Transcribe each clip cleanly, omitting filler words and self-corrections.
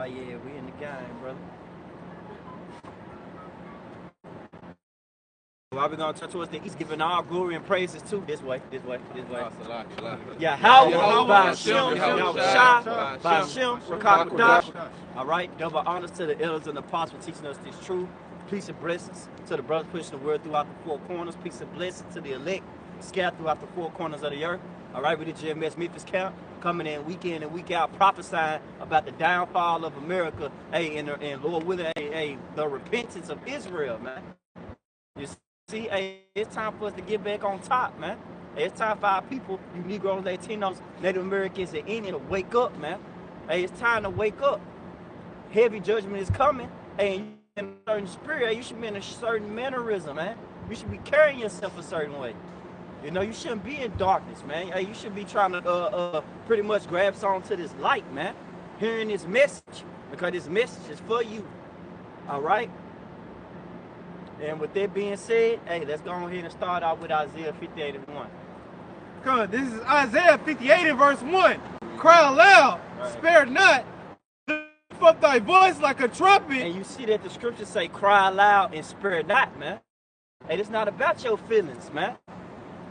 Oh yeah, we in the game, brother. Why we gonna turn towards the east, giving all glory and praises to this way, this way, this way. Yeah, how by Shem, by Shem, Rakakadash. All right, double honors to the elders and the apostles for teaching us this truth. Peace and blessings to the brothers pushing the word throughout the four corners. Peace and blessings to the elect scattered throughout the four corners of the earth. All right, we the GMS Memphis camp coming in week and week out, prophesying about the downfall of America. Hey, and Lord willing, hey, the repentance of Israel, man. You see, hey, it's time for us to get back on top, man. Hey, it's time for our people, you Negroes, Latinos, Native Americans, and Indians, to wake up, man. Hey, it's time to wake up. Heavy judgment is coming. Hey, you in a certain spirit, hey, you should be in a certain mannerism, man. You should be carrying yourself a certain way. You know, you shouldn't be in darkness, man. Hey, you should be trying to pretty much grab on to this light, man. Hearing this message, because this message is for you. All right? And with that being said, hey, let's go ahead and start out with Isaiah 58 and 1. Come on, this is Isaiah 58 and verse 1. Cry aloud, spare not, lift up thy voice like a trumpet. And you see that the scriptures say, cry aloud and spare not, man. Hey, it's not about your feelings, man.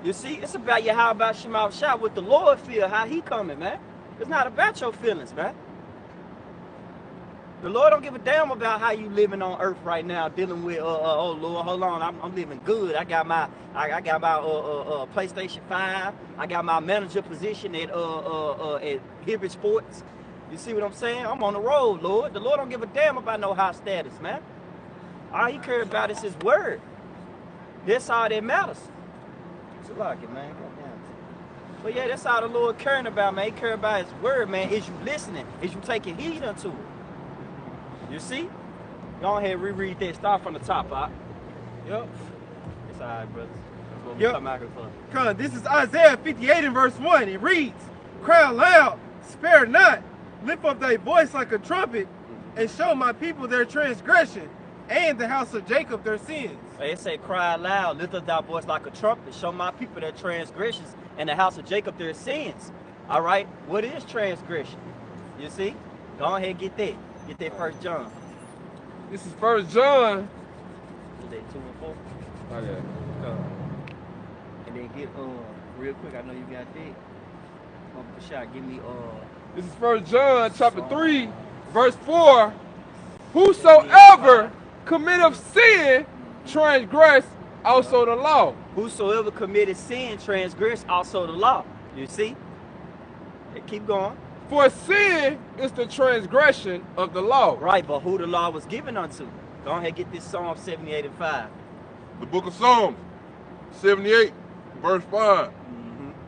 You see, it's about your how about Shema Shah, what the Lord feel, how he coming, man. It's not about your feelings, man. The Lord don't give a damn about how you living on earth right now, dealing with oh Lord, hold on, I'm living good. I got my PlayStation 5. I got my manager position at Hibbert Sports. You see what I'm saying? I'm on the road, Lord. The Lord don't give a damn about no high status, man. All he cares about is his word. That's all that matters. It's like it, man. But yeah, that's all the Lord caring about, man. He cares about his word, man. Is you listening? Is you taking heed unto it? You see? Go ahead and reread that. Start from the top, Pop. Yep. It's all right, brothers. That's what we Yep. come out here for. Come on, this is Isaiah 58 and verse 1. It reads, cry aloud, spare not, lift up thy voice like a trumpet, and show my people their transgression, and the house of Jacob their sins. It say, cry aloud, lift up thy voice like a trumpet, show my people their transgressions, and the house of Jacob their sins. All right? What is transgression? You see? Go ahead and get that. Get that 1 John. This is 1 John. Is that 2 and 4? Oh, yeah. And then get, real quick, I know you got that. Uncle Shot, give me, This is 1 John chapter 3, verse 4. Whosoever committeth sin transgress also the law. Whosoever committed sin transgress also the law. You see? Hey, keep going. For sin is the transgression of the law. Right, but who the law was given unto? Go ahead and get this Psalm 78 and 5. The book of Psalms, 78, verse 5.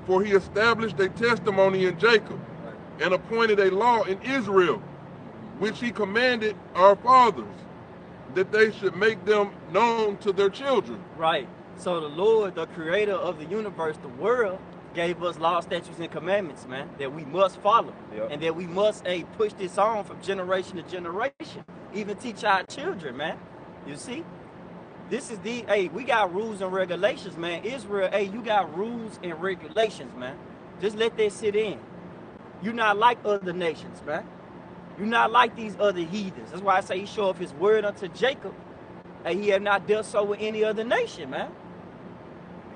For he established a testimony in Jacob and appointed a law in Israel, which he commanded our fathers, that they should make them known to their children. Right. So the Lord, the creator of the universe, the world, gave us law, statutes, and commandments, man, that we must follow. Yep. And that we must push this on from generation to generation. Even teach our children, man. You see? This is we got rules and regulations, man. Israel, you got rules and regulations, man. Just let that sit in. You're not like other nations, man. You're not like these other heathens. That's why I say he showed up his word unto Jacob, and he have not dealt so with any other nation, man.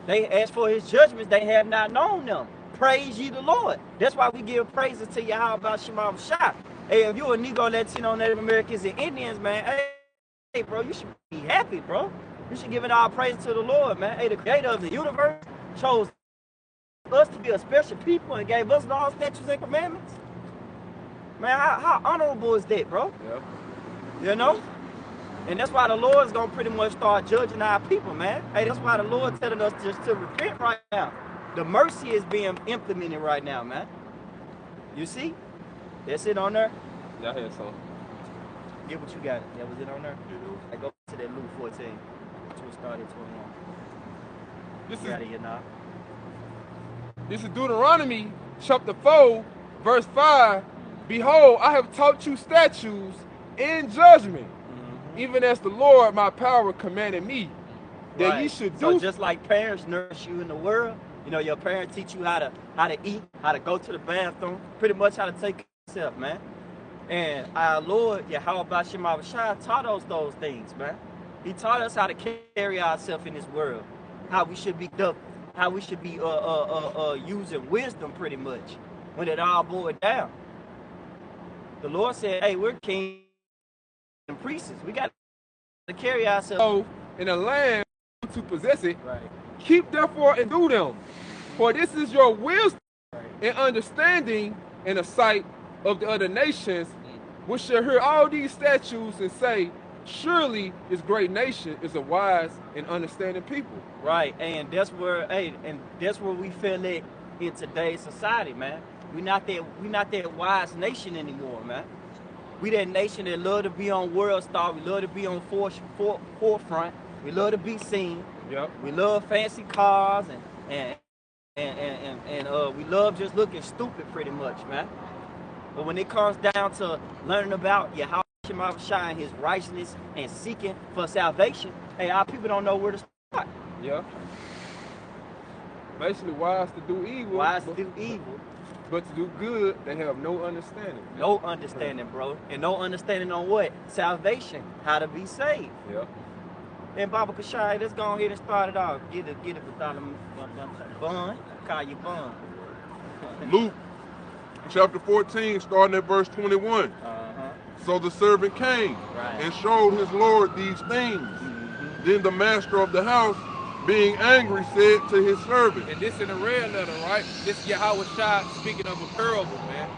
They asked for his judgments, they have not known them. Praise ye the Lord. That's why we give praises to Yahweh about Shema Shah. Hey, if you're a Negro, Latino, Native Americans, and Indians, man, hey, bro, you should be happy, bro. You should give it all praise to the Lord, man. Hey, the creator of the universe chose us to be a special people and gave us laws, statutes, and commandments. Man, how honorable is that, bro? Yep. You know? And that's why the Lord's gonna pretty much start judging our people, man. Hey, that's why the Lord's telling us just to repent right now. The mercy is being implemented right now, man. You see? That's it on there. Yeah, I hear so. Get what you got. That was it on there. I go to that Luke 14. To start at 21. This You got it here now. This is Deuteronomy chapter 4, verse 5. Behold, I have taught you statutes in judgment, even as the Lord my power commanded me, that ye should do. So just like parents nourish you in the world, you know, your parents teach you how to eat, how to go to the bathroom, pretty much how to take care of yourself, man. And our Lord, Yahweh Shema Shai, taught us those things, man. He taught us how to carry ourselves in this world, how we should be how we should be using wisdom pretty much when it all boiled down. The Lord said, hey, we're kings and priests. We got to carry ourselves in a land to possess it. Right. Keep therefore and do them. For this is your wisdom and understanding in the sight of the other nations, which shall hear all these statutes and say, surely this great nation is a wise and understanding people. Right, and that's where, we feel it in today's society, man. We not that wise nation anymore, man. We that nation that love to be on World Star. We love to be on forefront. We love to be seen. Yep. We love fancy cars and we love just looking stupid pretty much, man. But when it comes down to learning about Yahweh Shema Shai and his righteousness and seeking for salvation, hey, our people don't know where to start. Yeah. Basically, wise to do evil. Wise to do evil. But to do good, they have no understanding. No understanding, bro. And no understanding on what? Salvation. How to be saved. Yeah. And Baba Kashai, let's go ahead and start it off. Get it without a bun. Call you bun. Luke chapter 14, starting at verse 21. So the servant came and showed his Lord these things. Then the master of the house, being angry, said to his servant. And this in the red letter, right? This Yahweh Shai speaking of a parable, man.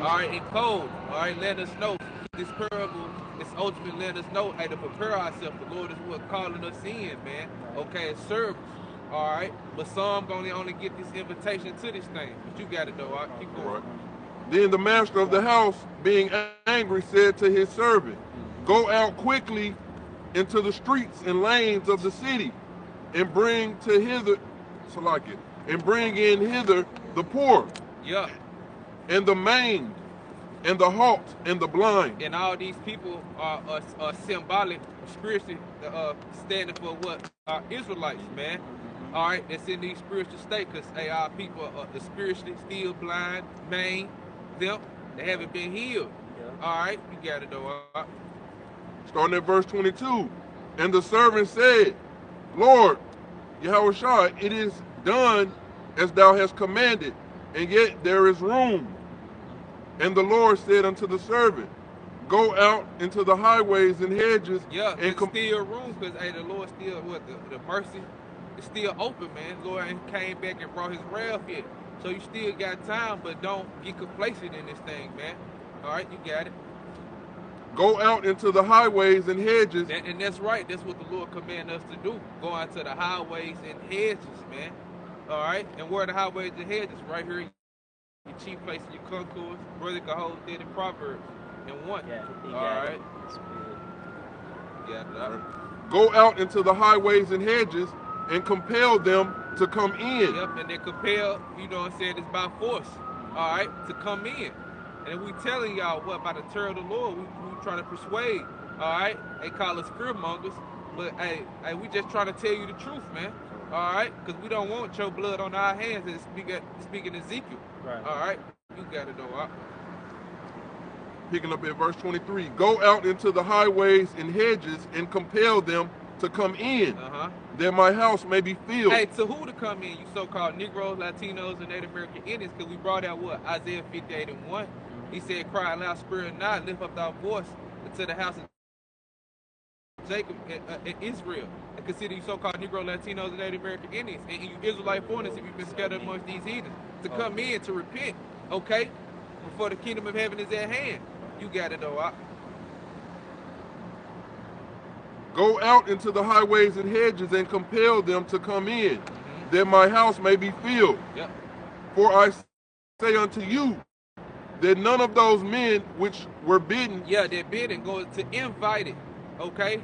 All right, in code, all right, let us know. This parable is ultimately letting us know, hey, to prepare ourselves. The Lord is what calling us in, man. Okay, it's service. All right, but some gonna only get this invitation to this thing. But you got it though. All right, keep going. Then the master of the house, being angry, said to his servant, go out quickly into the streets and lanes of the city, and bring in hither the poor, and the maimed, and the halt, and the blind. And all these people are symbolic, spiritually standing for what? Israelites, man. All right, that's in these spiritual state, because our people are spiritually still blind, maimed, they haven't been healed. All right, you got it though. Starting at verse 22. And the servant said, Lord, Yahweh Shai, it is done as thou hast commanded, and yet there is room. And the Lord said unto the servant, go out into the highways and hedges. Yeah, and still room, because the Lord still, the mercy is still open, man. The Lord came back and brought his wrath yet. So you still got time, but don't get complacent in this thing, man. All right, you got it. Go out into the highways and hedges. And that's right. That's what the Lord commanded us to do. Go out to the highways and hedges, man. All right? And where are the highways and hedges? Right here, your chief place in your concourse. Brother can hold that in Proverbs and 1. All right? Go out into the highways and hedges and compel them to come in. Yep, and they compel, you know what I'm saying, it's by force, all right, to come in. And we telling y'all what, by the terror of the Lord, we trying to persuade, all right? They call us fear mongers, but hey, we just trying to tell you the truth, man, all right? Because we don't want your blood on our hands, and speaking Ezekiel, all right? You got it, though. Picking up at verse 23, go out into the highways and hedges and compel them to come in, that my house may be filled. Hey, to who to come in? You so-called Negroes, Latinos, and Native American Indians, because we brought out what? Isaiah 58 and 1. He said, cry loud, spirit not, lift up thy voice to the house of Jacob and Israel. And consider you so-called Negro, Latinos, and Native American Indians, and you Israelite foreigners, if you've been scattered amongst these heathens, to come in, to repent, okay? Before the kingdom of heaven is at hand. You got it, though. Go out into the highways and hedges and compel them to come in, that my house may be filled. Yep. For I say unto you, that none of those men which were bidden. Yeah, they're bidden, go to invited, okay?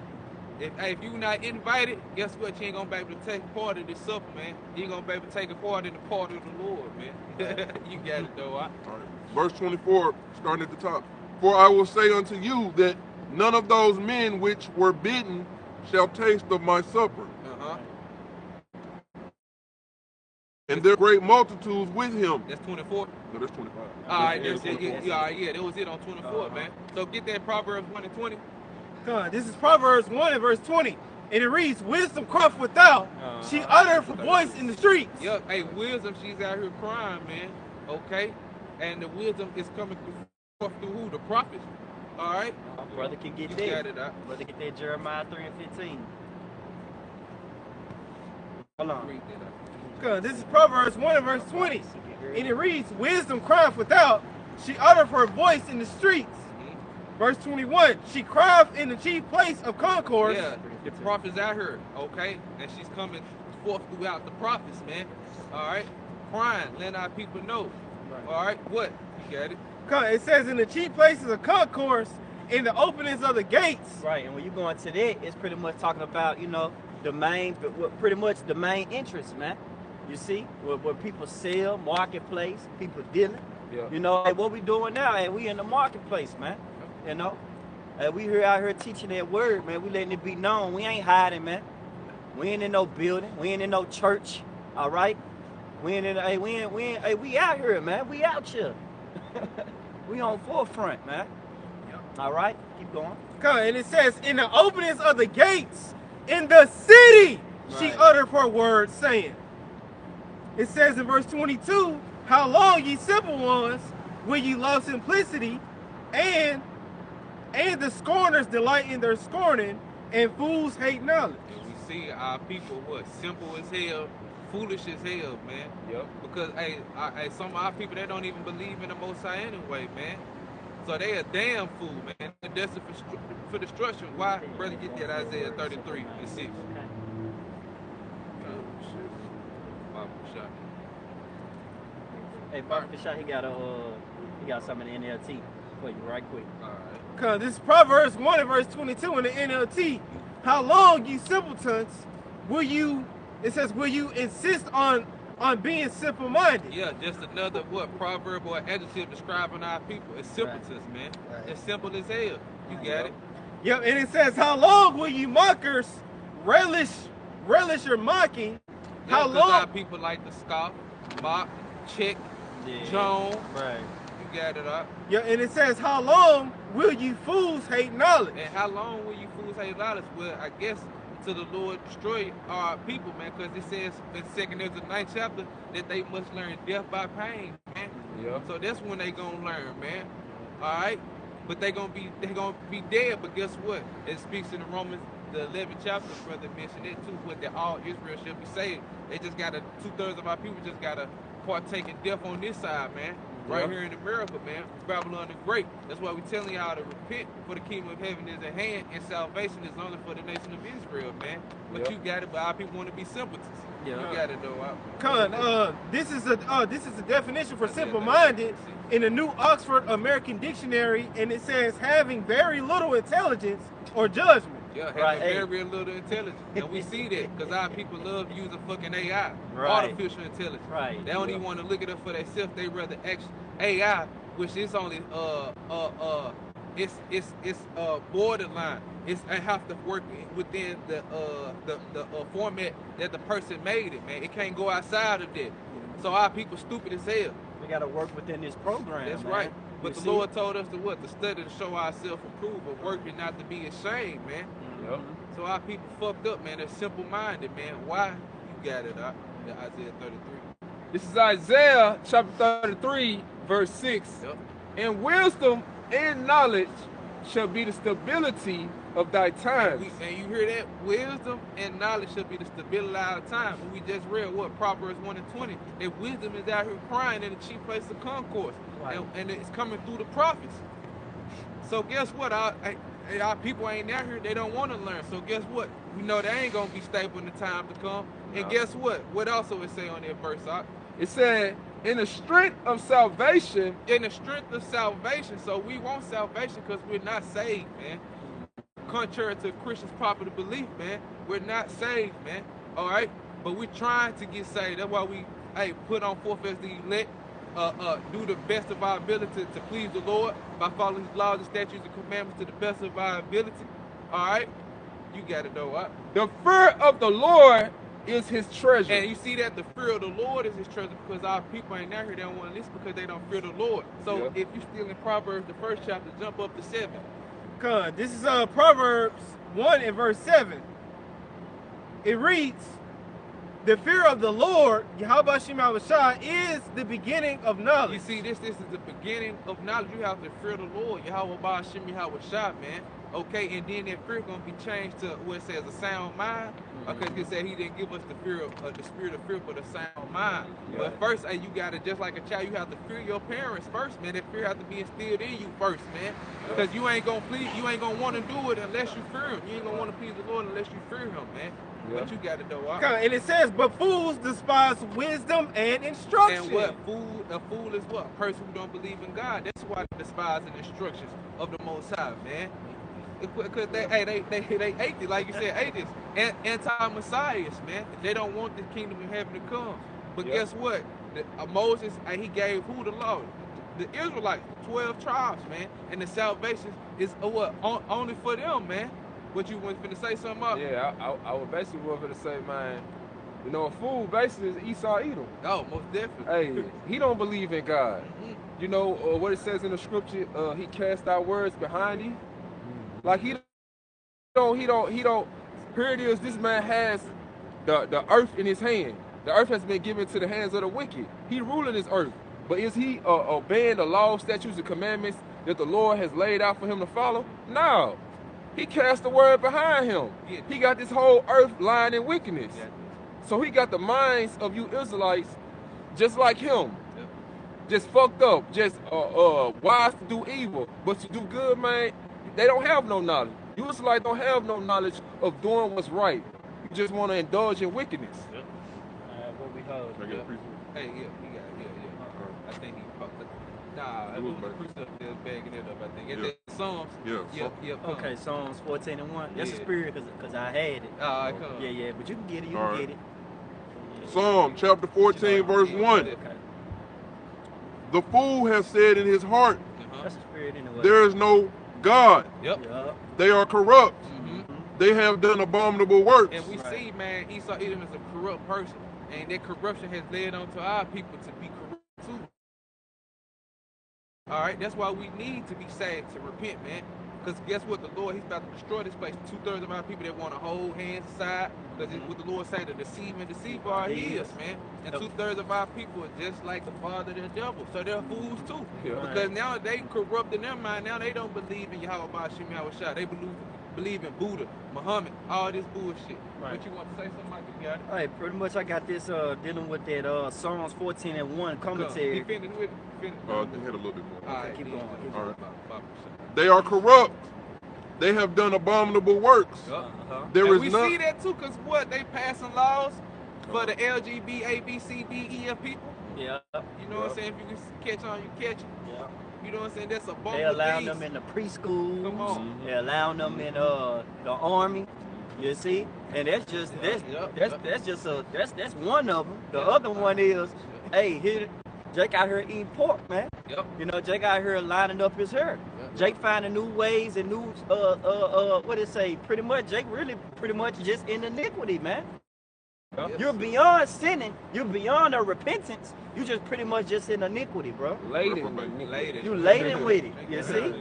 If you not invited, guess what? You ain't gonna be able to take part of this supper, man. You ain't gonna be able to take a part in the part of the Lord, man. You got it, though. Right. Verse 24, starting at the top. For I will say unto you that none of those men which were bidden shall taste of my supper. and there are great multitudes with him. That's 24. No, that's 25. All right, yeah, that was it on 24, man. So get that Proverbs 1 and 20. This is Proverbs 1 and verse 20. And it reads, wisdom crieth without, she uttereth her voice in the streets. Yep, hey, wisdom, she's out here crying, man. Okay? And the wisdom is coming through who? The prophets. All right? Brother can get that. Brother get that Jeremiah 3 and 15. Hold on. This is Proverbs 1 and verse 20. And it reads, wisdom crieth without, she uttereth her voice in the streets. Verse 21, she crieth in the chief place of concourse. Yeah, the prophets out here, okay? And she's coming forth throughout the prophets, man. All right? Crying, letting our people know. All right? What? You got it? It says in the chief places of concourse, in the openings of the gates. Right, and when you go into that, it's pretty much talking about, you know, the main, pretty much the main interest, man. You see, where people sell, marketplace, people dealing. Yeah. You know, hey, what we doing now? Hey, we in the marketplace, man. You know, we out here teaching that word, man. We letting it be known. We ain't hiding, man. We ain't in no building. We ain't in no church. All right. We ain't in. We out here, man. We out here. We on forefront, man. Yep. All right. Keep going. And it says, in the openings of the gates, in the city, she uttered her word, saying. It says in verse 22, how long, ye simple ones, will ye love simplicity, and the scorners delight in their scorning, and fools hate knowledge. And we see our people, what, simple as hell, foolish as hell, man. Yep. Because, hey, some of our people, they don't even believe in the Most High anyway, man. So they a damn fool, man. They're destined for destruction. Why? Brother, get that Isaiah 33 and 6. Hey, Barbara Shot, he got something in the NLT for you right quick. All right. This is Proverbs 1 and verse 22 in the NLT. How long, you simpletons, will you, it says, will you insist on being simple-minded? Yeah, just another, proverb or adjective describing our people. It's simpletons, man. It's simple as hell. You got it? Yep, and it says, how long will you mockers relish your mocking? Yeah, how long? Our people like to scoff, mock, check, Joan. Right. You got it up. Yeah, and it says, how long will you fools hate knowledge? And how long will you fools hate knowledge? Well, I guess till the Lord destroy our people, man, because it says in 2 Ezra 9th chapter that they must learn death by pain, man. Yeah. So that's when they gonna learn, man. All right. But they gonna be dead. But guess what? It speaks in the Romans, the 11th chapter. Brother mentioned it too. What that all Israel should be saved. They just gotta 2/3 of our people just gotta partake in death on this side, man. Right here in America, man. Babylon the Great. That's why we telling y'all to repent, for the kingdom of heaven is at hand, and salvation is only for the nation of Israel, man. But you got it, but our people want to be simpletons. You got it though. This is a definition for simple-minded in the New Oxford American Dictionary, and it says having very little intelligence or judgment. Yeah, having very little intelligence. And we see that because our people love using fucking AI, artificial intelligence. Right. They don't even want to look it up for themselves. They rather ask AI, which is only it's borderline. It have to work within the format that the person made it, man. It can't go outside of that. So our people stupid as hell. We gotta work within this program. That's man. right. But the Lord told us to study to show ourselves approved, but working not to be ashamed, man. Yep. So our people fucked up, man. They're simple-minded, man. Why? You got it, Isaiah 33. This is Isaiah chapter 33, verse 6. Yep. And wisdom and knowledge shall be the stability of thy times. And you hear that? Wisdom and knowledge shall be the stability of our time. And we just read Proverbs 1 and 20. That wisdom is out here crying in the chief place of concourse. Right. And it's coming through the prophets. So guess what? Our people ain't out here. They don't want to learn. So guess what? We know they ain't going to be stable in the time to come. And guess what? What else it say on that verse, It said, in the strength of salvation. In the strength of salvation. So we want salvation because we're not saved, man. Contrary to Christians' popular belief, man, we're not saved, man. All right? But we're trying to get saved. That's why we put on forth as the elect, do the best of our ability to please the Lord by following his laws and statutes and commandments to the best of our ability. All right? You got it, though. The fear of the Lord is his treasure. And you see that the fear of the Lord is his treasure, because our people ain't out here, they don't want to listen because they don't fear the Lord. So if you still in Proverbs, the 1st chapter, jump up to 7. Cause this is Proverbs 1 and verse 7. It reads, the fear of the Lord, Yahweh Shai, is the beginning of knowledge. You see, this is the beginning of knowledge. You have to fear the Lord, Yahweh Shai, man. Okay, and then that fear gonna be changed to what it says, a sound mind. Because it said he didn't give us the fear of the spirit of fear, but a sound mind. But first, you gotta, just like a child, you have to fear your parents first, man. That fear have to be instilled in you first, man. Because you ain't gonna want to do it unless you fear him. You ain't gonna want to please the Lord unless you fear him, man. But you gotta know. And it says, but fools despise wisdom and instruction. And what? A fool is what? A person who don't believe in God. That's why they despise the instructions of the Most High, man. Because they atheists, like you said, atheists, anti-messiahs, man. They don't want the kingdom of heaven to come. But guess what? Moses, he gave who the law? The Israelites, 12 tribes, man. And the salvation is what? Only for them, man. What you want to say something about? Yeah, I was basically going to say, man, you know, a fool basically is Esau Edom. Oh, most definitely. Hey, he don't believe in God. You know what it says in the scripture? He cast out words behind him. Like he don't. Here it is. This man has the earth in his hand. The earth has been given to the hands of the wicked. He ruling this earth. But is he obeying the laws, statutes, and commandments that the Lord has laid out for him to follow? No. He cast the word behind him. He got this whole earth lying in wickedness. So he got the minds of you Israelites just like him. Just fucked up. Just wise to do evil. But to do good, man, they don't have no knowledge. You Israelites don't have no knowledge of doing what's right. You just want to indulge in wickedness. What we hold. Hey, he got. I think he popped it. Nah, it was the precept there bagging it up, I think. And then Psalms. Okay, Psalms 14 and 1. That's the spirit, because I had it. Yeah, but you can get it. You can get it. Psalm chapter 14, verse 1. Okay. The fool has said in his heart, That's the spirit anyway. there is no God. They are corrupt. They have done abominable works. And we see, man, Esau Edom is a corrupt person. And that corruption has led on to our people to be corrupt too. All right, that's why we need to be saved, to repent, man. Because guess what? The Lord, he's about to destroy this place. 2/3 of our people that want to hold hands aside. Because what the Lord said, the deceiver are his, man. And 2/3 of our people are just like the father of the devil. So they're fools too. Because now they corrupt in their mind. Now they don't believe in Yahweh Ba'ashim Yahushua. They believe in Buddha, Muhammad, all this bullshit. But you want to say something like you got it? Hey, pretty much I got this dealing with that Psalms 14 and 1 commentary. He finished with it? They had a little bit more. All right, keep going. All right. They are corrupt. They have done abominable works. There is we see that too, because what? They passing laws for the LGBT, A, B, C, D, E, F people. You know what I'm saying? If you can catch on, you catch it. You know what I'm saying? That's a bump. They allow them in the preschool. Come on. They allow them in the army. You see, and that's just that's one of them. The other one is, hey, here Jake out here eating pork, man. You know, Jake out here lining up his hair. Jake finding new ways and new what it say? Pretty much Jake really pretty much just in iniquity, man. You're beyond sinning. You're beyond a repentance. You just pretty much just in iniquity, bro. You laden with it. You see?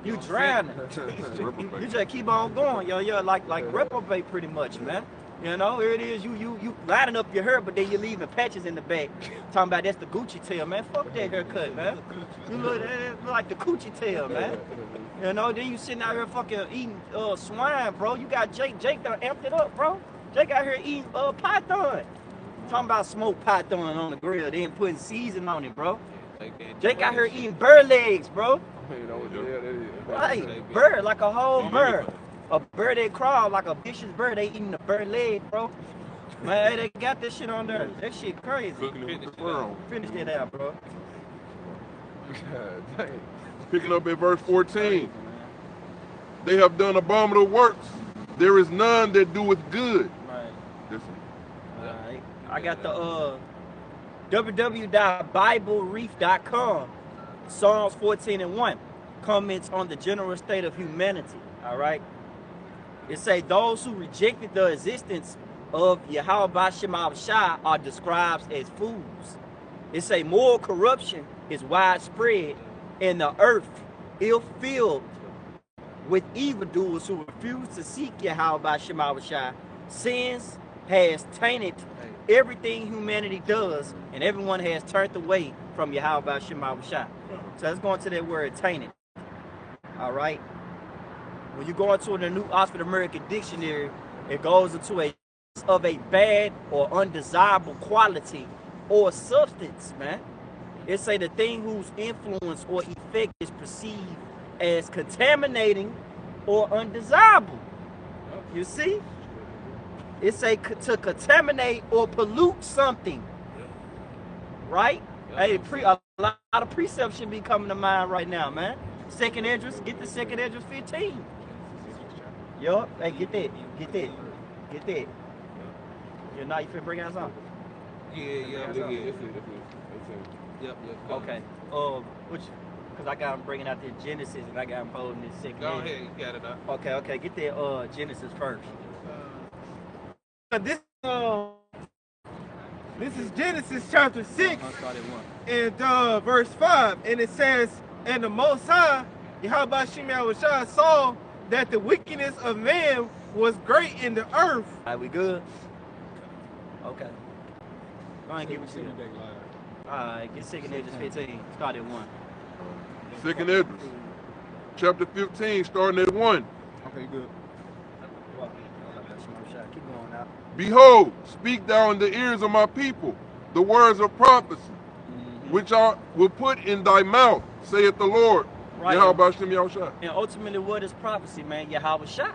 You drowning. You just keep on going, like reprobate pretty much, man. You know, here it is. You lining up your hair, but then you're leaving patches in the back. Talking about that's the Gucci tail, man. Fuck that haircut, man. You look like the Gucci tail, man. You know, then you sitting out here fucking eating swine, bro. You got Jake done amped it up, bro. Jake out here eating python. Talking about smoked python on the grill, then putting seasoning on it, bro. Jake out here eating bird legs, bro. Right, bird, like a whole bird. A bird that crawl like a vicious bird, they eating the bird leg, bro. Man, they got this shit on there. That shit crazy. Finish that out, bro. Picking up at verse 14. They have done abominable works. There is none that doeth good. Alright. I got the www.biblereef.com. Psalms 14 and 1 comments on the general state of humanity. Alright. It say those who rejected the existence of Yahweh Shema Shai are described as fools. It say moral corruption is widespread and the earth ill filled with evildoers who refuse to seek Yahweh Shema Shai. Sins has tainted everything humanity does, and everyone has turned away from Yahweh Shema Shai. So let's go into that word tainted. All right. When you go into the New Oxford American Dictionary, it goes into a bad or undesirable quality or substance, man. It say the thing whose influence or effect is perceived as contaminating or undesirable. You see? It say to contaminate or pollute something. Right? Hey, a lot of precepts should be coming to mind right now, man. Second Esdras, get the second Esdras 15. Yup, hey, get that. You know you finna bring out something? Yeah. Yep. Okay. Which, because I got him bringing out the Genesis and I got him holding this second. Go ahead, you got it up. Okay. Get that Genesis first. This is Genesis chapter 6 and verse 5, and it says, and the Most High, Yahweh Shema Shai, saw that the wickedness of man was great in the earth. Alright, we good? Okay. Go ahead and give me two. Alright, get second Esdras 15. Start at 1. Second Esdras, chapter 15, starting at 1. Okay, good. Keep going now. Behold, speak thou in the ears of my people the words of prophecy, which I will put in thy mouth, saith the Lord. Right. Yahweh Shema Shai. And ultimately, what is prophecy, man? Yahweh Shai.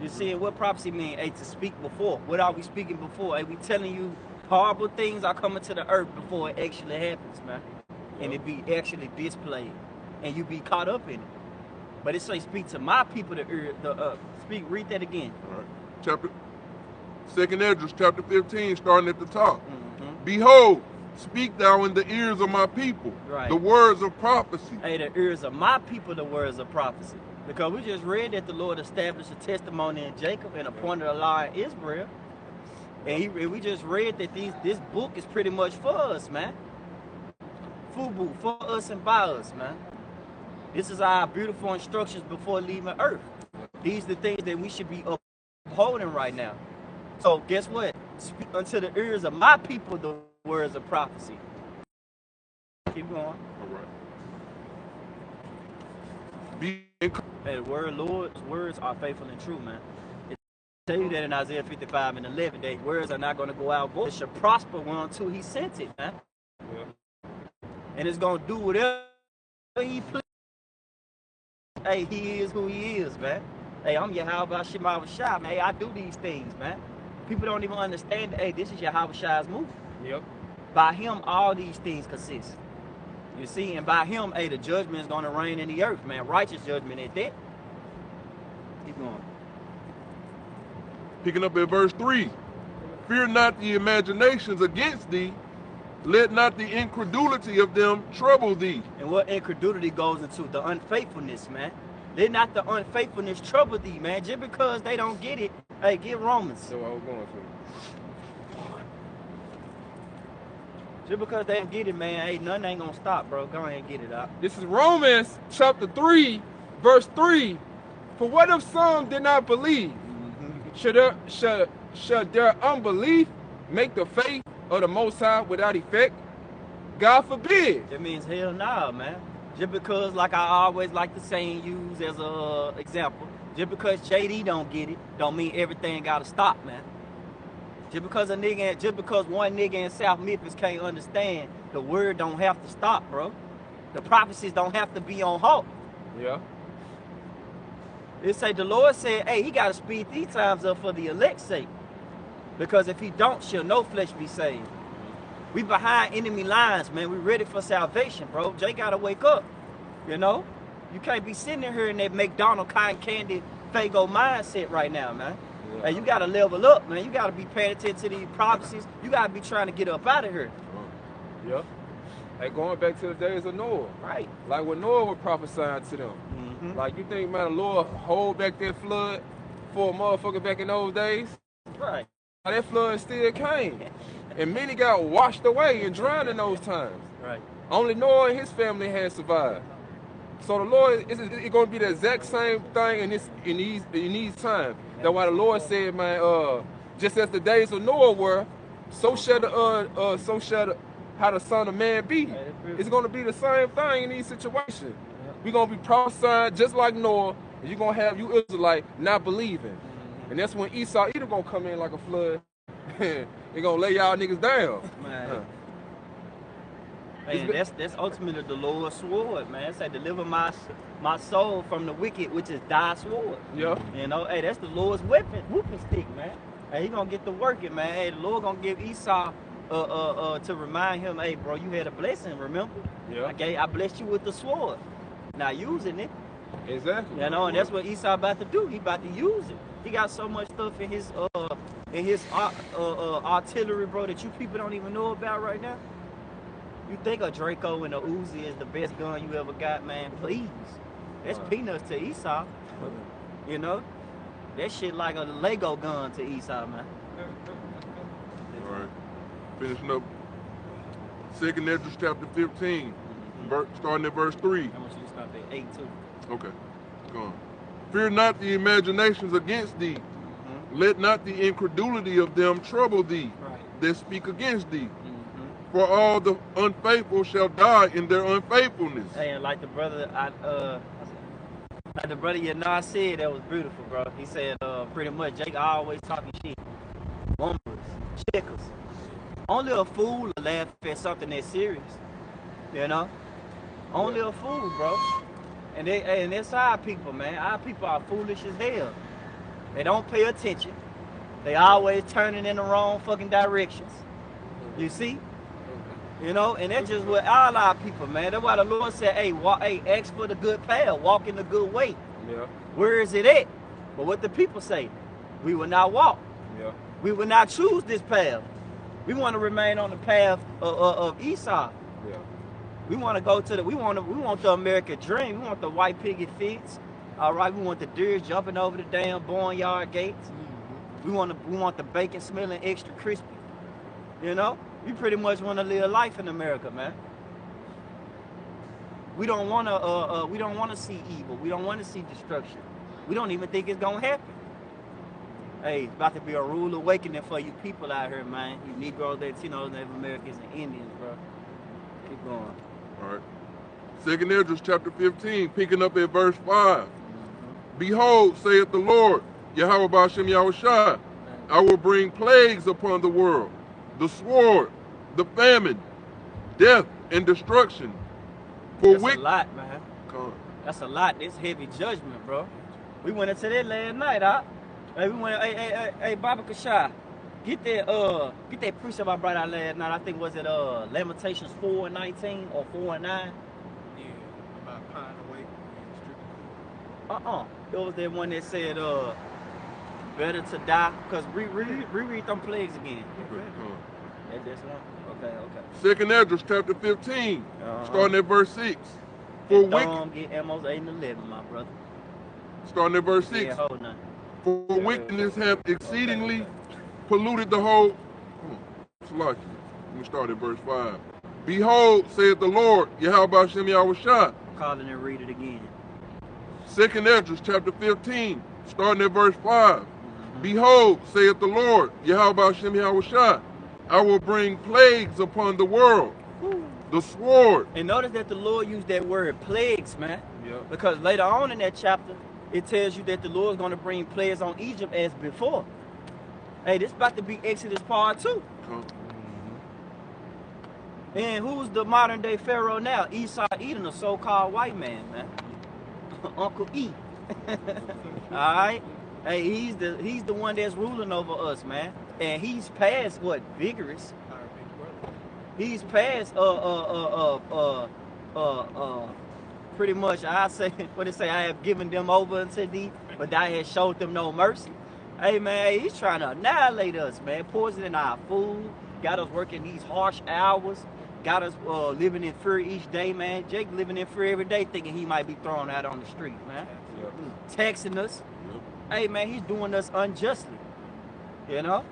You see, what prophecy mean? Hey, to speak before. What are we speaking before? Hey, we telling you horrible things are coming to the earth before it actually happens, man. And it be actually displayed. And you be caught up in it. But it say, speak to my people, speak, read that again. All right. Second Esdras, chapter 15, starting at the top. Behold, speak thou in the ears of my people the words of prophecy. Hey, the ears of my people, the words of prophecy. Because we just read that the Lord established a testimony in Jacob and appointed a law in Israel. And we just read that this book is pretty much for us, man. Fubu, for us and by us, man. This is our beautiful instructions before leaving earth. These are the things that we should be upholding right now. So guess what? Speak unto the ears of my people the words of prophecy. Keep going. All right. Hey, the Lord's words are faithful and true, man. It tell you that in Isaiah 55 and 11, that words are not going to go out void. It should prosper until he sent it, man. Yeah. And it's going to do whatever he pleases. Hey, he is who he is, man. Hey, I'm Yahweh Shema Shai, man. Hey, I do these things, man. People don't even understand that, hey, this is Yahweh Shai's move. Yep. By him, all these things consist. You see, and by him, hey, the judgment is going to reign in the earth, man. Righteous judgment at that. Keep going. Picking up at verse 3. Fear not the imaginations against thee. Let not the incredulity of them trouble thee. And what incredulity goes into? The unfaithfulness, man. Let not the unfaithfulness trouble thee, man. Just because they don't get it, hey, get Romans. So I was going to. Just because they don't get it, man, hey, nothing ain't gonna stop, bro. Go ahead and get it up. This is Romans chapter 3, verse 3. For what if some did not believe? Should their unbelief make the faith of the Most High without effect? God forbid. That means hell nah, man. Just because, like I always like to say and use as a example, just because JD don't get it, don't mean everything gotta stop, man. Just because one nigga in South Memphis can't understand, the word don't have to stop, bro. The prophecies don't have to be on halt. Yeah. It say the Lord said, hey, he gotta speed these times up for the elect's sake. Because if he don't, shall no flesh be saved. We behind enemy lines, man. We ready for salvation, bro. Jay gotta wake up. You know? You can't be sitting in here in that McDonald's cotton candy Fago mindset right now, man. Yeah. Hey, you gotta level up, man. You gotta be paying attention to these prophecies. You gotta be trying to get up out of here. Yep. Hey, going back to the days of Noah. Right. Like when Noah was prophesying to them. Like you think, man, the Lord hold back that flood for a motherfucker back in those days? Right. that flood still came. And many got washed away and drowned in those times. Right. Only Noah and his family had survived. So the Lord, it's going to be the exact same thing in these times. That's why the Lord said, man, just as the days of Noah were, so shall how the Son of Man be. It's going to be the same thing in these situations. We're going to be prophesying just like Noah, and you're going to have you Israelite not believing. And that's when Esau either going to come in like a flood, and they're going to lay y'all niggas down. Man. Man, that's ultimately the Lord's sword, man. It say, deliver my soul from the wicked, which is thy sword. Yeah. You know, hey, that's the Lord's whooping stick, man. Hey, he gonna get to working, man. Hey, the Lord gonna give Esau to remind him, hey, bro, you had a blessing, remember? Yeah. Okay, I blessed you with the sword. Not using it. Exactly. You know, and that's what Esau about to do. He about to use it. He got so much stuff in his artillery, bro, that you people don't even know about right now. You think a Draco and a Uzi is the best gun you ever got, man? Please. That's peanuts to Esau. You know? That shit like a Lego gun to Esau, man. All right. Finishing up 2nd Esdras chapter 15, starting at verse 3. I want you to stop at 8 too. Okay. Go on. Fear not the imaginations against thee. Let not the incredulity of them trouble thee that speak against thee. For all the unfaithful shall die in their unfaithfulness. Hey, and like the brother, you know, I said, that was beautiful, bro. He said, pretty much, Jake always talking shit. Bombers, checkers. Only a fool will laugh at something that's serious. You know? Only a fool, bro. And that's our people, man. Our people are foolish as hell. They don't pay attention. They always turning in the wrong fucking directions. You see? You know, and that's just what all our people, man. That's why the Lord said, hey, ask for the good path, walk in the good way. Yeah. Where is it at? But what the people say, we will not walk. Yeah. We will not choose this path. We want to remain on the path of Esau. Yeah. We want to go to we want the American dream. We want the white picket fence. All right, we want the deer jumping over the damn barnyard gates. We want the bacon smelling extra crispy. You know? We pretty much want to live life in America, man. We don't want to see evil. We don't want to see destruction. We don't even think it's gonna happen. Hey, it's about to be a rude awakening for you people out here, man. You Negroes, Latinos, Native Americans, and Indians, bro. Keep going. All right. 2nd Esdras chapter 15, picking up at verse 5. Behold, saith the Lord, Yahweh Ba'ashem Yahushua, I will bring plagues upon the world, the sword, the famine, death, and destruction. That's a lot, man. That's a lot. It's heavy judgment, bro. We went into that last night, huh? Hey, we went. Hey, Baba Kashai, get that precept I brought out last night. I think was it Lamentations 4:19 or 4:9. Yeah, about pine away. It was that one that said better to die. Cause reread them plagues again. That's one. Okay. 2nd Esdras chapter 15, starting at verse 6. For get Amos 8 and 11, my brother. Starting at verse 6. Yeah, hold on. For wickedness hath exceedingly polluted the whole. Let me start at verse 5. Behold, saith the Lord, Yahweh Ba'ashem Yahushua. Calling and read it again. 2nd Esdras chapter 15, starting at verse 5. Behold, saith the Lord, Yahweh Ba'ashem Yahushua, I will bring plagues upon the world, the sword. And notice that the Lord used that word plagues, man. Yeah. Because later on in that chapter, it tells you that the Lord's going to bring plagues on Egypt as before. Hey, this about to be Exodus part 2. And who's the modern day Pharaoh now? Esau Edom, the so-called white man, man. Uncle E. Alright? Hey, he's the one that's ruling over us, man. And he's past what? Vigorous. He's past pretty much, I say, what it say, I have given them over unto thee, but thou hast showed them no mercy. Hey, man, he's trying to annihilate us, man. Poisoning our food, got us working these harsh hours, got us living in fear each day, man. Jake living in fear every day, thinking he might be thrown out on the street, man. Taxing us. Hey, man, he's doing us unjustly, you know?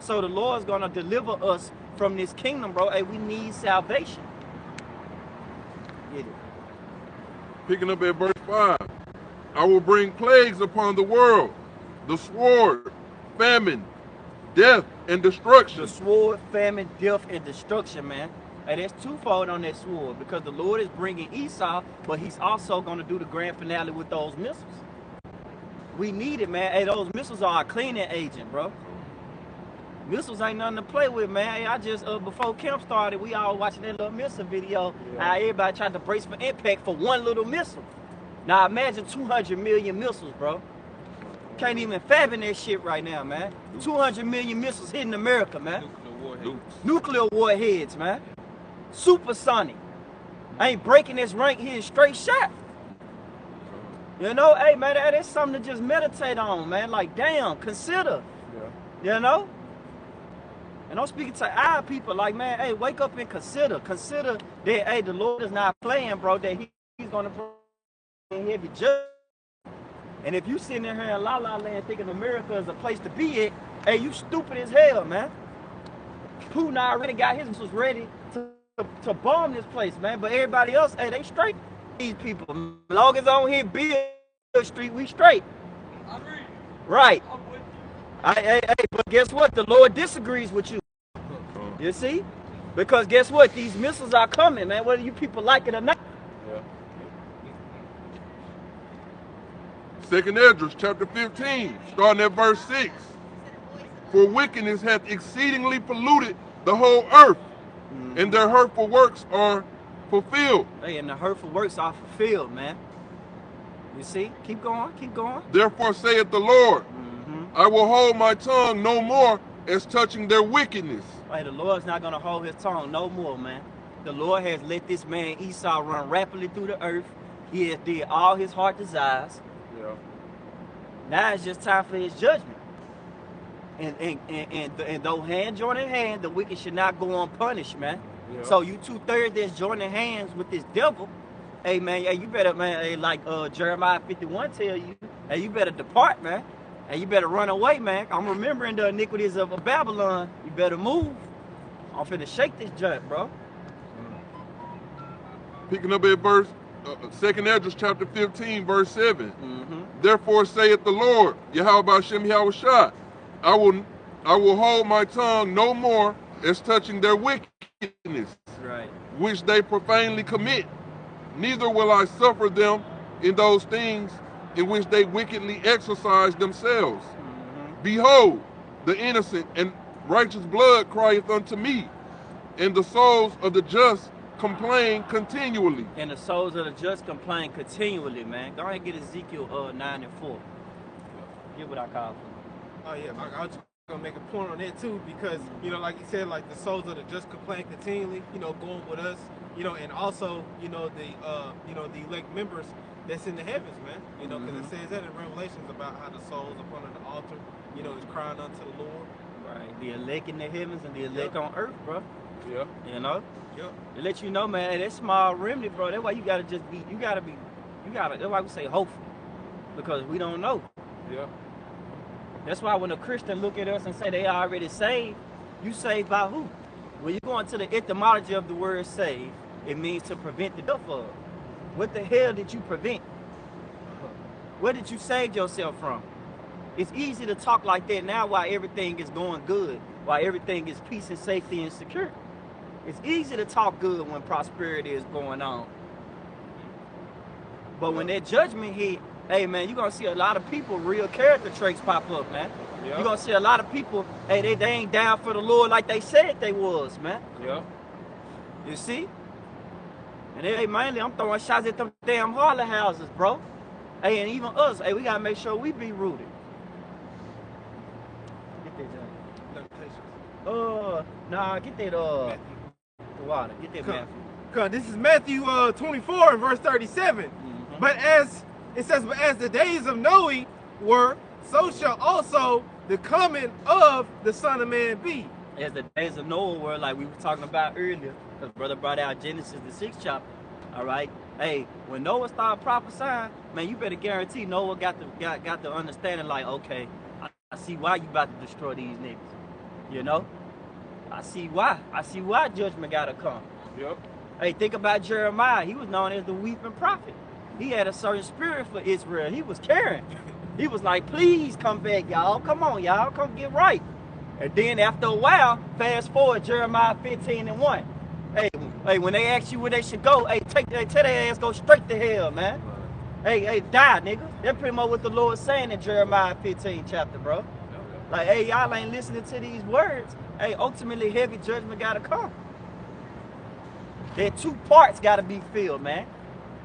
So the Lord's gonna deliver us from this kingdom, bro. Hey, we need salvation. Get it. Picking up at verse 5. I will bring plagues upon the world, the sword, famine, death, and destruction. The sword, famine, death, and destruction, man. Hey, there's twofold on that sword, because the Lord is bringing Esau, but he's also going to do the grand finale with those missiles. We need it, man. Hey, those missiles are a cleaning agent, bro. Missiles ain't nothing to play with, man. Hey, I just, before camp started, we all watching that little missile video. How everybody tried to brace for impact for one little missile. Now imagine 200 million missiles, bro. Can't even fathom that shit right now, man. 200 million missiles hitting America, man. Nuclear warheads, man. Supersonic. Ain't breaking this rank here straight shot. You know, hey, man, that's something to just meditate on, man. Like, damn, consider. Yeah. You know? And I'm speaking to our people, like, man, hey, wake up and consider. Consider that, hey, the Lord is not playing, bro, that he's going to bring heavy judgment. And if you sitting in here in La La Land thinking America is a place to be at, hey, you stupid as hell, man. Putin already got his missiles ready to bomb this place, man. But everybody else, hey, they straight. These people, as long as on here Bill Street, we straight. Right. Hey, but guess what? The Lord disagrees with you. You see? Because guess what? These missiles are coming, man, whether you people like it or not. Second Esdras chapter 15, starting at verse 6. For wickedness hath exceedingly polluted the whole earth, and their hurtful works are fulfilled. Hey, and the hurtful works are fulfilled, man. You see? Keep going, keep going. Therefore saith the Lord, I will hold my tongue no more as touching their wickedness. Hey, the Lord's not going to hold his tongue no more, man. The Lord has let this man Esau run rapidly through the earth. He has did all his heart desires. Now it's just time for his judgment. And though hand joining hand, the wicked should not go unpunished, man. So you 2/3 that's joining hands with this devil, hey man, hey, you better, man, hey, like Jeremiah 51 tell you, hey, you better depart, man. Hey, you better run away, man. I'm remembering the iniquities of Babylon. You better move. I'm finna shake this junk, bro. Picking up at verse, 2nd Esdras chapter 15, verse 7. Therefore saith the Lord, Yahweh Shem Yahushua, I will hold my tongue no more as touching their wickedness, which they profanely commit. Neither will I suffer them in those things in which they wickedly exercise themselves. Behold, the innocent and righteous blood crieth unto me, and the souls of the just complain continually. And the souls of the just complain continually, man. Go ahead and get Ezekiel 9 and 4. Get what I call for. Oh yeah, I was just gonna make a point on that too, because you know, like you said, like the souls of the just complain continually, you know, going with us, you know, and also, you know, the elect members that's in the heavens, man. You know, because it says that in Revelations about how the souls upon the altar, you know, is crying unto the Lord. Right. The elect in the heavens and the elect on earth, bro. Yeah. You know? To let you know, man, that small remnant, bro, that's why you gotta just be, that's why we say hopeful. Because we don't know. That's why when a Christian look at us and say they already saved, you saved by who? When you go into the etymology of the word save, it means to prevent the death of. What the hell did you prevent? Where did you save yourself from? It's easy to talk like that now while everything is going good, while everything is peace and safety and security. It's easy to talk good when prosperity is going on. But when that judgment hit, hey man, you're gonna see a lot of people, real character traits pop up, man. You're gonna see a lot of people, hey, they ain't down for the Lord like they said they was, man. You see? And hey, mainly I'm throwing shots at them damn Harley houses, bro. Hey, and even us, hey, we gotta make sure we be rooted. Get that Lementations. Nah, get that the water. Get that Matthew. Cause this is Matthew 24 and verse 37. But as it says, but as the days of Noe were, so shall also the coming of the Son of Man be. As the days of Noah were, like we were talking about earlier, because brother brought out Genesis the 6th chapter. All right, hey, when Noah started prophesying, man, you better guarantee Noah got the understanding, like, okay, I see why you about to destroy these niggas. You know? I see why. I see why judgment gotta come. Yep. Hey, think about Jeremiah. He was known as the weeping prophet. He had a certain spirit for Israel. He was caring. He was like, please come back, y'all. Come on, y'all. Come get right. And then after a while, fast forward, Jeremiah 15:1. Hey, when they ask you where they should go, hey, tell their ass go straight to hell, man. Hey, die, nigga. That's pretty much what the Lord's saying in Jeremiah 15 chapter, bro. Like, hey, y'all ain't listening to these words. Hey, ultimately, heavy judgment gotta come. There 2 parts gotta be filled, man.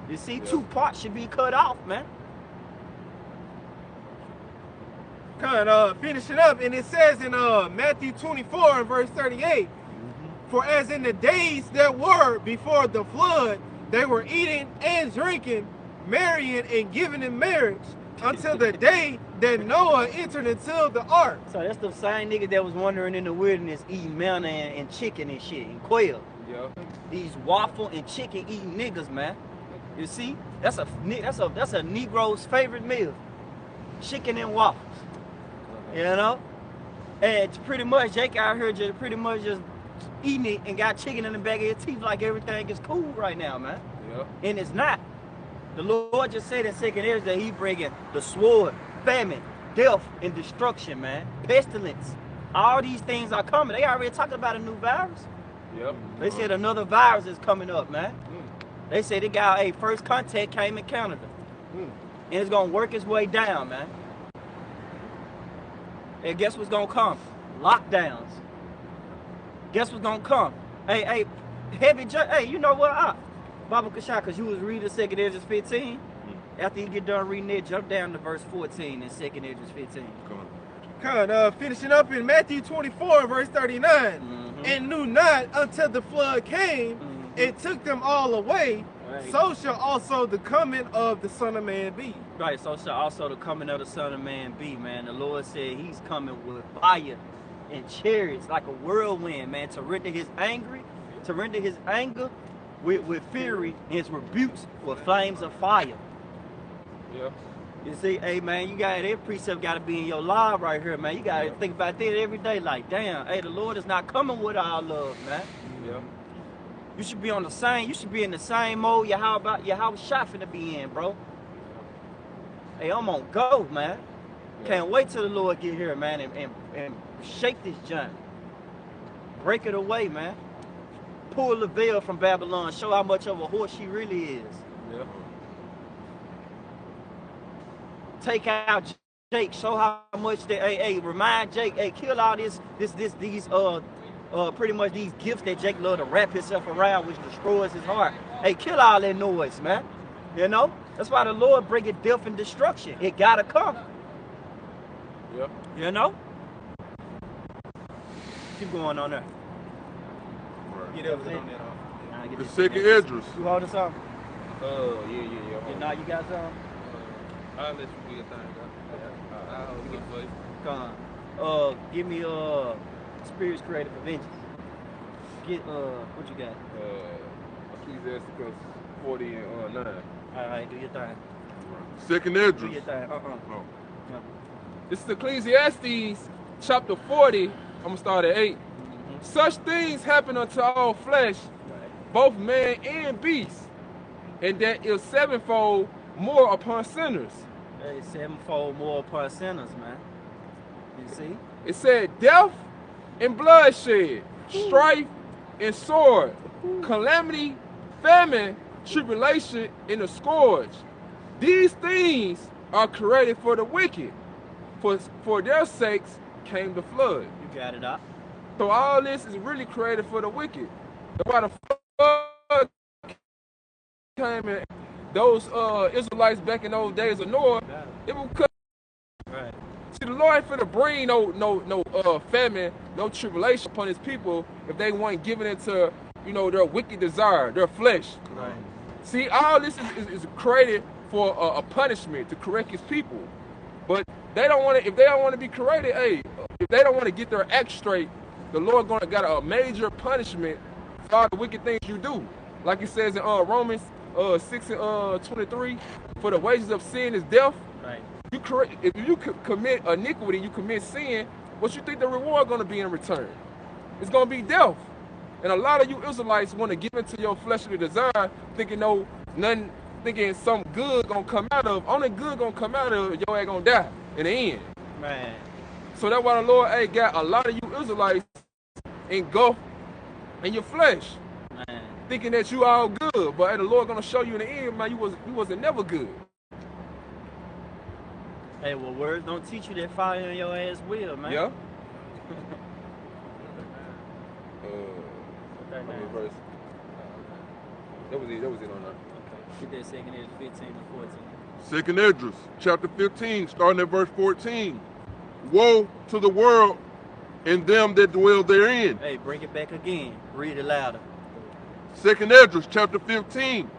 You see, 2 parts should be cut off, man. Kind of finishing up, and it says in Matthew 24 and verse 38, for as in the days that were before the flood, they were eating and drinking, marrying and giving in marriage, until the day that Noah entered into the ark. So that's the same nigga that was wandering in the wilderness eating manna and chicken and shit, and quail. Yeah. These waffle and chicken eating niggas, man. You see, that's a Negro's favorite meal, chicken and waffles. You know, and pretty much Jake out here just pretty much just eating it and got chicken in the back of his teeth like everything is cool right now, man. Yeah. And it's not. The Lord just said in 2nd Ezra that He bringing the sword, famine, death, and destruction, man. Pestilence. All these things are coming. They already talked about a new virus. Yep. They said another virus is coming up, man. They said they got a first contact came in Canada. And it's gonna work its way down, man. And guess what's gonna come? Lockdowns. Guess what's gonna come? Hey, you know what? Baba Kashai, because you was reading 2nd Ezra 15. After you get done reading it, jump down to verse 14 in 2nd Ezra 15. Kind of finishing up in Matthew 24 verse 39. And knew not until the flood came and took them all away. Right. So shall also the coming of the Son of Man be. Right, so shall also the coming of the Son of Man be, man. The Lord said He's coming with fire and chariots like a whirlwind, man, to render His anger with fury and His rebukes with flames of fire. Yeah. You see, hey, man, you got that precept got to be in your life right here, man. You got to think about that every day. Like, damn, hey, the Lord is not coming with our love, man. Yeah. You should be on the same. You should be in the same mode. How shot finna be in, bro? Hey, I'm on go, man. Yeah. Can't wait till the Lord get here, man, and shake this junk. Break it away, man. Pull the veil from Babylon. Show how much of a horse she really is. Yeah. Take out Jake. Show how much they. Remind Jake. Hey, kill all these pretty much these gifts that Jake love to wrap himself around, which destroys his heart. Hey, kill all that noise, man. You know? That's why the Lord bringing death and destruction. It gotta come. Yep. You know? Keep going on there. Get everything on that off. The 2nd Ezra. You hold us on? Yeah. Now you got some? I'll let you do your thing, I'll hold it for you. Come on. Give me Spirits Created for Vengeance. Get what you got? Ecclesiasticus 40 and 9. Alright, do your thing. 2nd Ezra. Do your thing. This is Ecclesiastes chapter 40. I'm gonna start at 8. Such things happen unto all flesh, both man and beast, and that is sevenfold more upon sinners. Hey, sevenfold more upon sinners, man. You see? It said death and bloodshed, strife and sword, calamity, famine, tribulation, and a scourge. These things are created for the wicked. For their sakes came the flood. You got it up. So all this is really created for the wicked. That's why the flood came in. Those Israelites back in those days of Noah, it was cut. Right. See, the Lord ain't finna bring no famine, no tribulation upon His people if they weren't giving it to, their wicked desire, their flesh. Right. See, all this is created for a punishment to correct His people. But they don't want to. If they don't want to be corrected, if they don't want to get their act straight, the Lord got a major punishment for all the wicked things you do. Like it says in Romans 6 and 23, for the wages of sin is death. Right. If you commit iniquity, you commit sin, what you think the reward going to be in return? It's going to be death. And a lot of you Israelites want to give into your fleshly desire, thinking no, nothing, thinking something good going to come out of. Only good going to come out of your ass going to die in the end. Man. So that's why the Lord got a lot of you Israelites engulfed in your flesh. Man. Thinking that you all good, but the Lord going to show you in the end, man, you wasn't never good. Hey, well, words don't teach you that fire in your ass will, man. Yeah. Okay, that was it on that. Okay. Get that second Esdras 15 to 14. Second Esdras, chapter 15, starting at verse 14. Woe to the world and them that dwell therein. Hey, bring it back again. Read it louder. Second Esdras, chapter 15,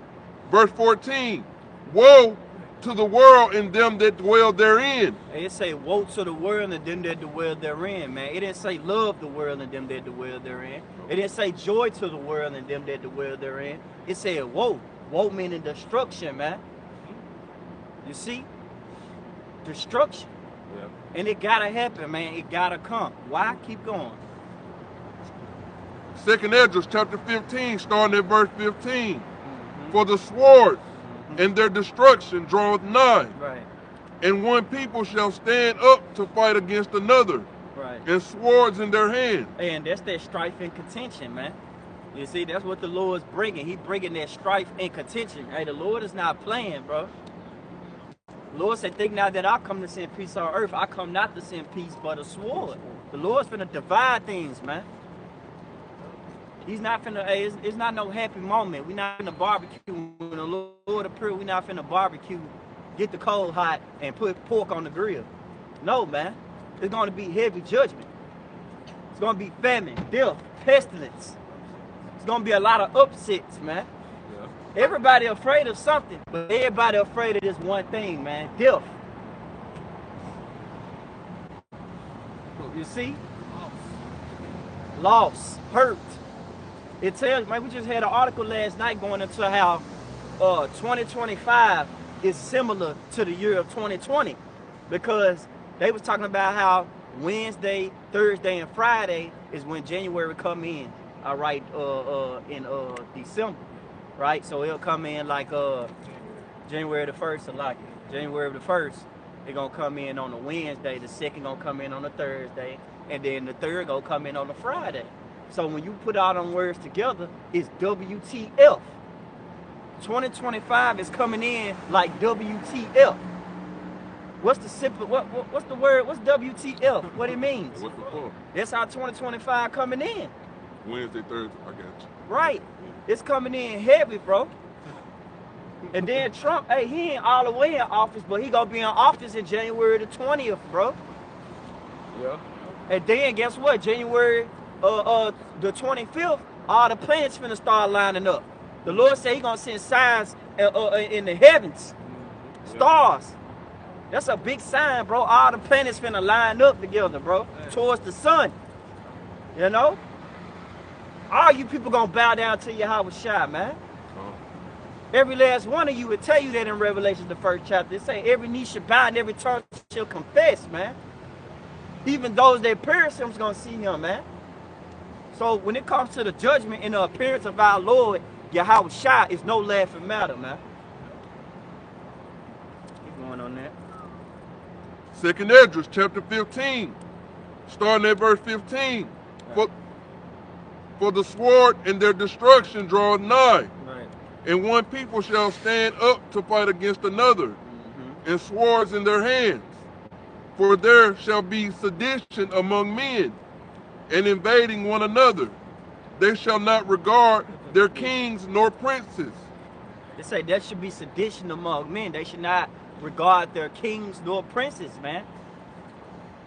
verse 14. Woe to the world and them that dwell therein. Hey, it say woe to the world and them that dwell therein, man. It didn't say love the world and them that dwell therein. It didn't say joy to the world and them that dwell therein. It said woe. Woe meaning destruction, man. You see? Destruction. Yeah. And it gotta happen, man. It gotta come. Why? Keep going. Second Esdras, chapter 15, starting at verse 15. For the sword and their destruction draweth nigh. Right. And one people shall stand up to fight against another. Right. And swords in their hands. And that's that strife and contention, man. You see, that's what the Lord's bringing. He bringing that strife and contention. Hey, the Lord is not playing, bro. The Lord said, think not that I come to send peace on earth. I come not to send peace, but a sword. The Lord's finna divide things, man. He's not finna, hey, it's not no happy moment. We're not finna barbecue. When the Lord appears, we're not finna barbecue, get the coal hot, and put pork on the grill. No, man. It's gonna be heavy judgment. It's gonna be famine, death, pestilence. It's gonna be a lot of upsets, man. Yeah. Everybody afraid of something, but everybody afraid of this one thing, man, death. You see? Loss, hurt. It tells, man, we just had an article last night going into how 2025 is similar to the year of 2020, because they was talking about how Wednesday, Thursday, and Friday is when January come in. All right, in December, right? So it'll come in like January the 1st, like January the 1st, it's gonna come in on a Wednesday, the second gonna come in on a Thursday, and then the third gonna come in on a Friday. So when you put all them words together, it's WTF. 2025 is coming in like WTF. What's the simple? What's the word? What's WTF? What it means? What's the point? That's how 2025 coming in. Wednesday, Thursday, I got you. Right. It's coming in heavy, bro. And then Trump, hey, he ain't all the way in office, but he gonna be in office in January the 20th, bro. Yeah. And then guess what? January the 25th, all the planets finna start lining up. The Lord said he gonna send signs in the heavens. Stars. That's a big sign, bro. All the planets finna line up together, bro, towards the sun. You know? All you people gonna bow down to Yahweh Shai, man. Every last one of you would tell you that in Revelation, the 1st chapter. It say every knee shall bow and every tongue shall confess, man. Even those that perish him's gonna see him, man. So when it comes to the judgment and the appearance of our Lord, Yahweh Shai, is no laughing matter, man. Keep going on that. Second Esdras, chapter 15, starting at verse 15. For the sword and their destruction draweth nigh. Right. And one people shall stand up to fight against another, and swords in their hands. For there shall be sedition among men, and invading one another. They shall not regard their kings nor princes. They say there should be sedition among men. They should not regard their kings nor princes, man.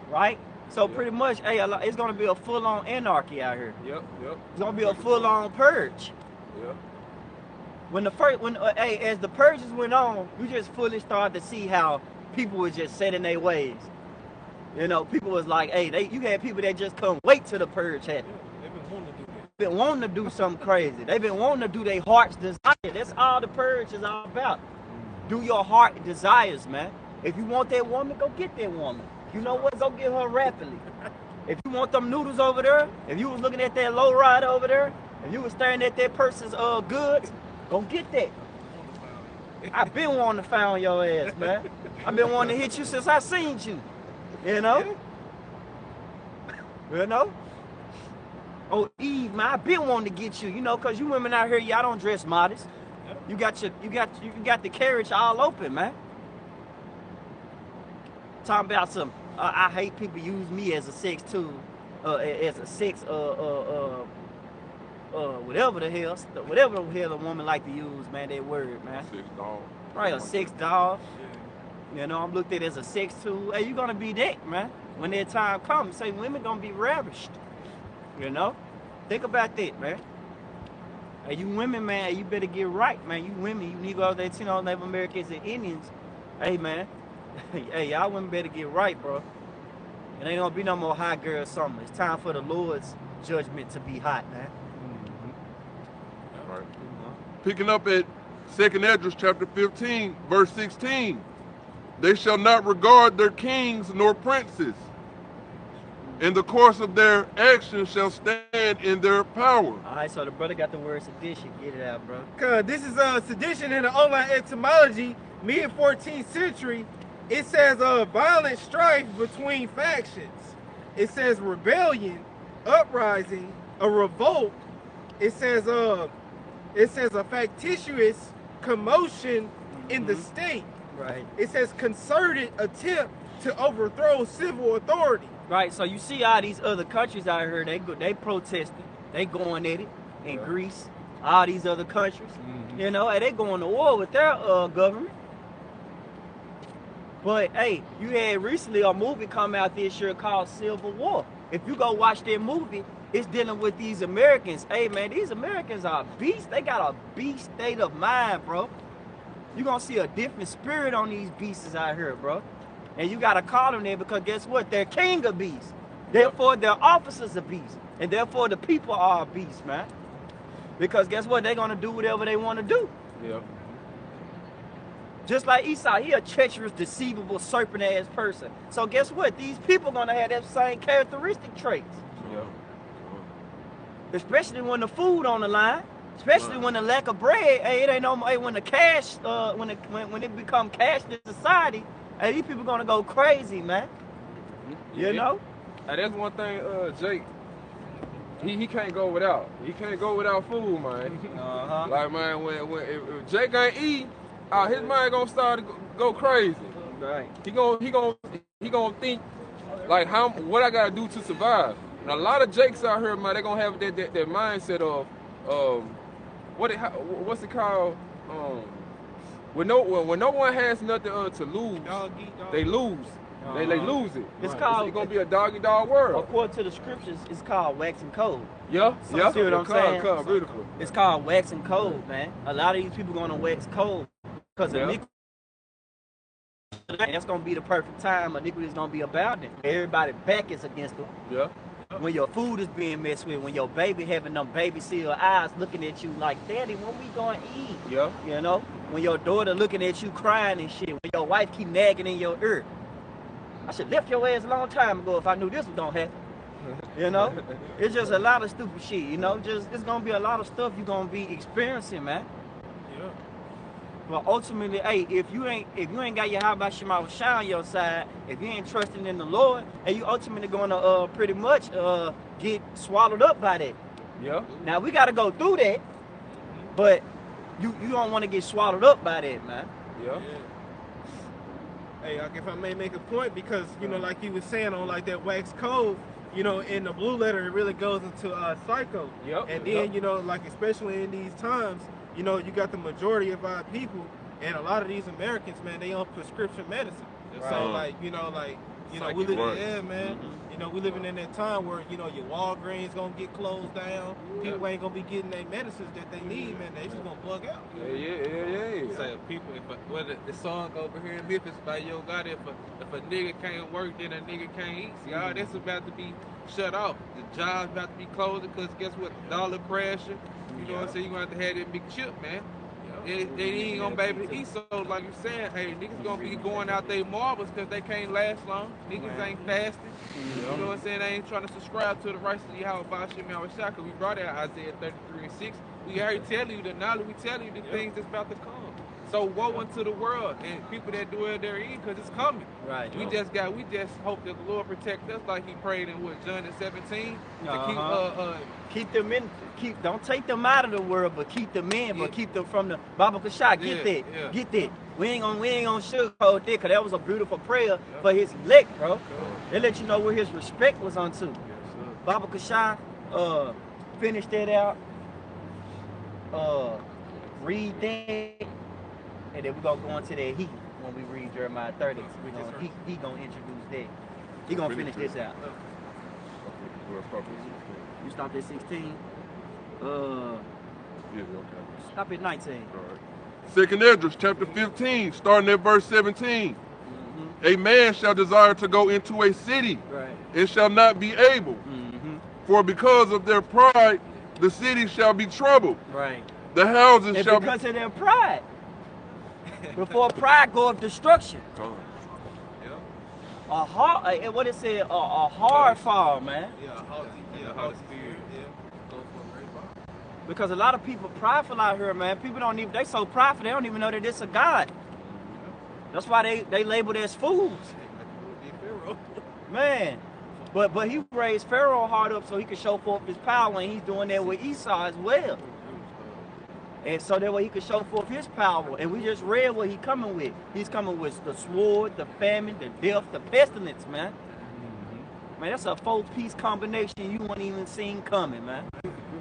Right? So pretty much, hey, it's gonna be a full-on anarchy out here. Yep. It's gonna be a full-on purge. Yep. As the purges went on, you just fully started to see how people were just set in their ways. You know, people was like, hey, you had people that just couldn't wait till the purge happened. They've been wanting to do something crazy. They've been wanting to do their heart's desire. That's all the purge is all about. Do your heart desires, man. If you want that woman, go get that woman. You know what? Go get her rapidly. If you want them noodles over there, if you was looking at that low ride over there, if you was staring at that person's goods, go get that. I've been wanting to find your ass, man. I've been wanting to hit you since I seen you. You know? You know? Oh, Eve, man, I've been wanting to get you, you know, cause you women out here, y'all don't dress modest. You got the carriage all open, man. Talking about some, I hate people use me as a sex tool, as a sex, whatever the hell a woman like to use, man, that word, man. Sex dog. Right, a sex dog. You know, I'm looked at as a sex tool. Hey, you gonna be that, man. When that time comes, say women gonna be ravished. You know? Think about that, man. Hey, you women, man, you better get right, man. You women, you Negroes, Latinos, Native Americans, and Indians. Hey, man. Hey, y'all women better get right, bro. It ain't gonna be no more hot girl summer. It's time for the Lord's judgment to be hot, man. Right. Picking up at 2nd Esdras chapter 15, verse 16. They shall not regard their kings nor princes. In the course of their actions shall stand in their power. All right, so the brother got the word sedition. Get it out, bro. Cause this is sedition in the online etymology, mid 14th century. It says violent strife between factions. It says rebellion, uprising, a revolt. It says a factitious commotion in the state. Right. It says concerted attempt to overthrow civil authority. Right. So you see all these other countries out here, they protesting, they going at it in Greece, all these other countries. You know, and they going to war with their government. But hey, you had recently a movie come out this year called Civil War. If you go watch that movie, it's dealing with these Americans. Hey man, these Americans are beasts. They got a beast state of mind, bro. You're gonna see a different spirit on these beasts out here, bro. And you gotta call them there because guess what? They're king of beasts. Therefore, their officers are beasts. And therefore, the people are beasts, man. Because guess what? They're gonna do whatever they want to do. Yeah. Just like Esau, he a treacherous, deceivable, serpent-ass person. So guess what? These people gonna have that same characteristic traits. Yeah. Especially when the food on the line. Especially when the lack of bread. Hey, it ain't no. Hey, when the cash, when it become cashless society, hey, these people gonna go crazy, man. You know. And that's one thing, Jake. He can't go without. He can't go without food, man. Like man, if Jake ain't eat, his mind gonna start to go crazy. Right. He gonna think like what I gotta do to survive. And a lot of Jakes out here, man, they gonna have that mindset of what's it called? When no one has nothing to lose, they lose. They lose it. It's called. It's gonna be a dog world. According to the scriptures, it's called wax and cold. Yeah. See what I'm saying? Beautiful. It's called wax and cold, man. A lot of these people gonna wax cold because of iniquity. That's gonna be the perfect time. Iniquity is gonna be abounding. Everybody back is against them. Yeah. When your food is being messed with, when your baby having them baby seal eyes looking at you like, Daddy, when we gonna eat? Yeah. You know? When your daughter looking at you crying and shit. When your wife keep nagging in your ear. I should left your ass a long time ago if I knew this was gonna happen. You know? It's just a lot of stupid shit, you know? It's gonna be a lot of stuff you're gonna be experiencing, man. Yeah. But ultimately, hey, if you ain't got your Habashim Shema shine on your side, if you ain't trusting in the Lord, and you ultimately gonna pretty much get swallowed up by that. Yeah. Now we gotta go through that, but you don't want to get swallowed up by that, man. Yeah. Hey, if I may make a point, because you know, like you was saying on like that wax code, you know, in the blue letter it really goes into psycho. Yep. And then you know, like especially in these times, you know, you got the majority of our people, and a lot of these Americans, man, they on prescription medicine. Right. So like, you know, we live, Right. yeah, man. You know, we living in that time where you know your Walgreens gonna get closed down. People ain't gonna be getting their medicines that they need, man. They just gonna bug out. Yeah. Say people, whether the song over here in Memphis by Yo God, if a nigga can't work, then a nigga can't eat. See, all that's about to be shut off. The job's about to be closing because guess what? Dollar crashing. You know what I'm saying? You gonna have to have that big chip, man. They ain't gonna be able to eat. So, like you saying, hey, niggas gonna be going out they marbles because they can't last long. Niggas ain't fasting. You know what I'm saying? They ain't trying to subscribe to the righteousness of Yahweh Bashim Yahushua, because we brought out Isaiah 33:6. We already tell you the knowledge. We tell you the things that's about to come. So woe unto the world and people that dwell therein, because it's coming. Right. We just hope that the Lord protect us, like He prayed in John 17 to keep them in. Don't take them out of the world, but keep them in. But keep them from the Baba Kashah. Get that. Get that. We ain't gonna sugarcoat that, because that was a beautiful prayer for His elect, bro. They let you know where His respect was unto. Baba Kashah finished that out. Read that. And then we're going to go into that heat when we read Jeremiah 30. He going to introduce that. He going to finish this out. You stopped at 16? Stop at 19. All right. Second Esdras, chapter 15, starting at verse 17. A man shall desire to go into a city, and shall not be able. For because of their pride, the city shall be troubled. Right. The houses shall because of their pride. Before pride goeth destruction. A hard, what it said, a hard fall, man. Because a lot of people prideful out here, man. People don't even, they so prideful, they don't even know that it's a God. That's why they labeled as fools. Man. But he raised Pharaoh hard up so he could show forth his power, and he's doing that with Esau as well. And so that way he could show forth his power. And we just read what he's coming with. He's coming with the sword, the famine, the death, the pestilence, man. Man, that's a four-piece combination you wouldn't even seen coming, man.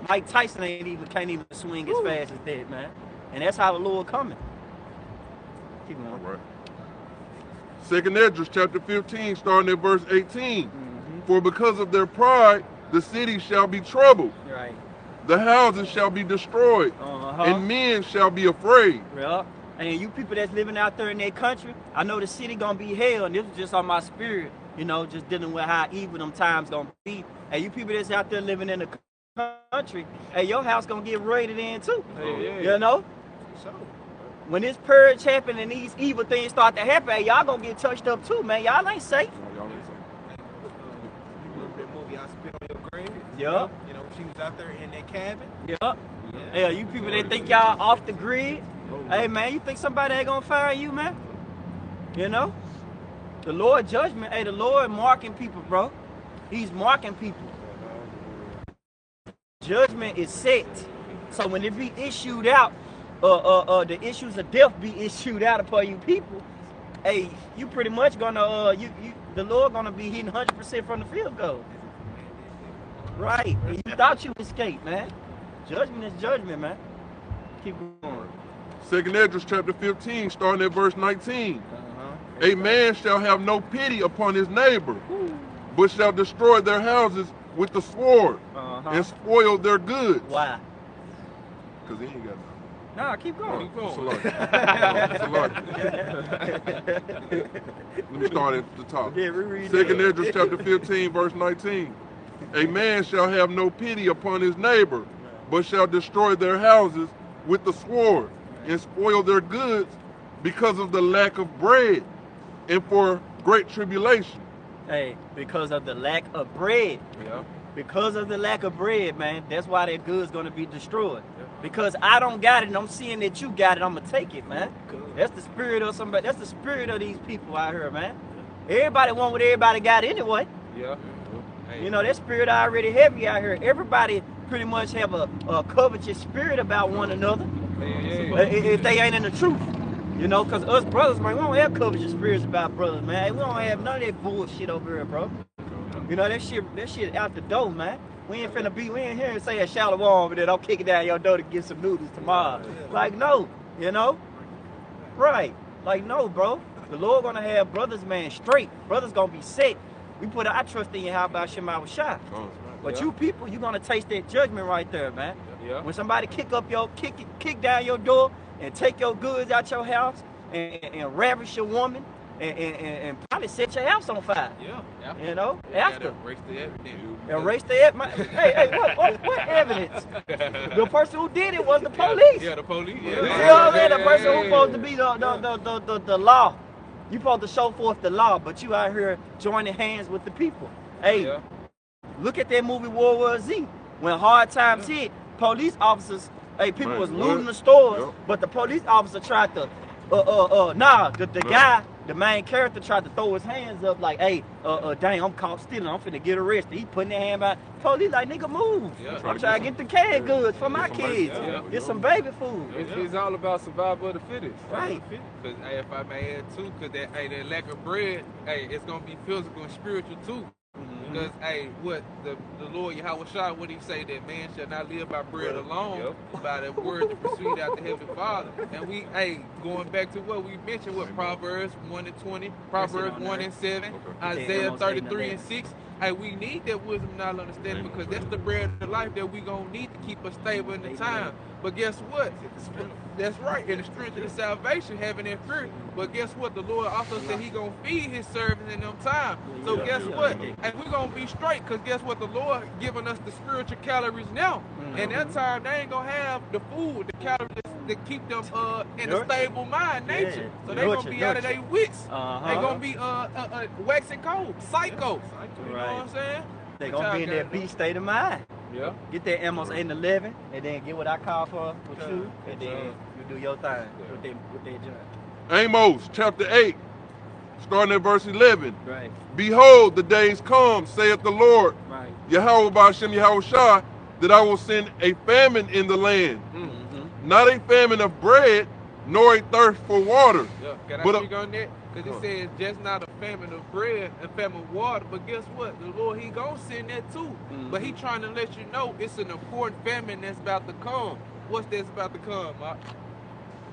Mike Tyson can't even swing as fast as that, man. And that's how the Lord coming. Keep going. All right. Second Esdras, chapter 15, starting at verse 18. For because of their pride, the city shall be troubled. Right. The houses shall be destroyed, and men shall be afraid. Yeah. And you people that's living out there in that country, I know the city gonna be hell, and this was just on my spirit, you know, just dealing with how evil them times gonna be. And you people that's out there living in the country, hey, your house gonna get raided in too. You know? When this purge happen and these evil things start to happen, hey, y'all gonna get touched up too, man. Y'all ain't safe. Yup. You know, she was out there in that cabin. Yup. Yeah, you people that think y'all off the grid. Hey, man, you think somebody ain't gonna fire you, man? You know? The Lord judgment, hey, the Lord marking people, bro. He's marking people. Judgment is set. So when it be issued out, the issues of death be issued out upon you people, hey, you pretty much gonna, the Lord gonna be hitting 100% from the field goal. Right. You thought you escaped, man. Judgment is judgment, man. Keep going. Second Esdras, chapter 15, starting at verse 19. A man shall have no pity upon his neighbor, but shall destroy their houses with the sword and spoil their goods. Why? Because he ain't got nothing. Nah, keep going. Keep going. Let me start at the top. Yeah, reread Second Esdras, chapter 15, verse 19. A man shall have no pity upon his neighbor, but shall destroy their houses with the sword and spoil their goods because of the lack of bread and for great tribulation. Hey, because of the lack of bread. Yeah. Because of the lack of bread, man, that's why that good's gonna be destroyed. Because I don't got it and I'm seeing that you got it, I'm gonna take it, man. That's the spirit of somebody, that's the spirit of these people out here, man. Everybody want what everybody got anyway. Yeah. You know, that spirit already heavy out here. Everybody pretty much have a covetous spirit about one another. If they ain't in the truth. You know, because us brothers, man, we don't have covetous spirits about brothers, man. We don't have none of that bullshit over here, bro. You know, that shit out the door, man. We ain't here and say a shallow warm, but then I'll kick it down your door to get some noodles tomorrow. Like, no, you know? Right. Like, no, bro. The Lord gonna have brothers, man, straight. Brothers gonna be set. We put our trust in you. How about Shema Shah? But you people, you gonna taste that judgment right there, man. When somebody kick down your door and take your goods out your house and ravish your woman and probably set your house on fire. Yeah. You know, Yeah, after. erase the evidence. Erase the evidence. Hey, what evidence? The person who did it was the police. Yeah, the police. You Yeah. see what I'm saying? The person who's supposed to be the law. You supposed to show forth the law, but you out here joining hands with the people. Hey, look at that movie World War Z. When hard times hit, police officers, people was looting the stores, but the police officer tried to, the guy, the main character tried to throw his hands up like, hey, dang, I'm caught stealing, I'm finna get arrested. He putting their hand back. Police like, nigga, move. I'm trying to get the canned goods for my kids. Get some baby food. It's all about survival of the fittest. Right. Because if I may add too, because that lack of bread, it's gonna be physical and spiritual too. Because what the Lord Yahweh Shah, what he say, that man shall not live by bread alone, by the word that proceed out the Heavenly Father. And we going back to what we mentioned, what Proverbs 1:20, Proverbs 1:7, Isaiah 33:6. We need that wisdom, knowledge, understanding, because that's the bread of life that we gonna need to keep us stable in the time. But guess what? That's right. And the strength of the salvation, having that fear. But guess what? The Lord also said he going to feed his servants in them time. So guess what? And we're going to be straight, because guess what? The Lord giving us the spiritual calories now. And that time, they ain't going to have the food, the calories that keep them in a stable mind, nature. So they going to be out of their wits. They going to be waxing cold, psycho. You know what I'm saying? They going to be in their beast state of mind. Yeah. Get that Amos 8:11, and then get what I call for with you, and then you do your thing with that joint. Amos chapter 8, starting at verse 11. Right. Behold, the days come, saith the Lord, Right. Yahweh Ba'ashem Yahweh Shah, that I will send a famine in the land. Not a famine of bread, nor a thirst for water. Can I speak on that? Because it says just not a famine of bread and famine of water, but guess what? The Lord, he gonna send that too. But he trying to let you know it's an important famine that's about to come. What's that's about to come, Mark?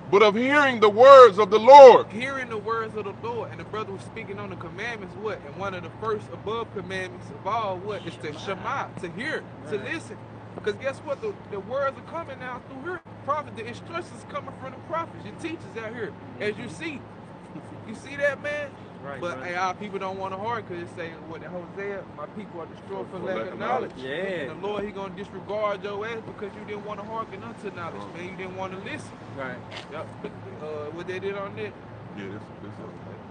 But of hearing the words of the Lord. Hearing the words of the Lord. And the brother was speaking on the commandments, what? And one of the first above commandments of all, what? Is to shema, to hear, to listen. Because guess what? The words are coming now through here. Prophet, the instructions coming from the prophets, your teachers out here. As you see. You see that, man? Right, but our people don't want to heart, because it say what in Hosea, my people are destroyed for lack of knowledge. Yeah. And the Lord, he gonna disregard your ass because you didn't want to hearken unto knowledge, man. You didn't want to listen. Right. Yep. What they did on that? Yeah, this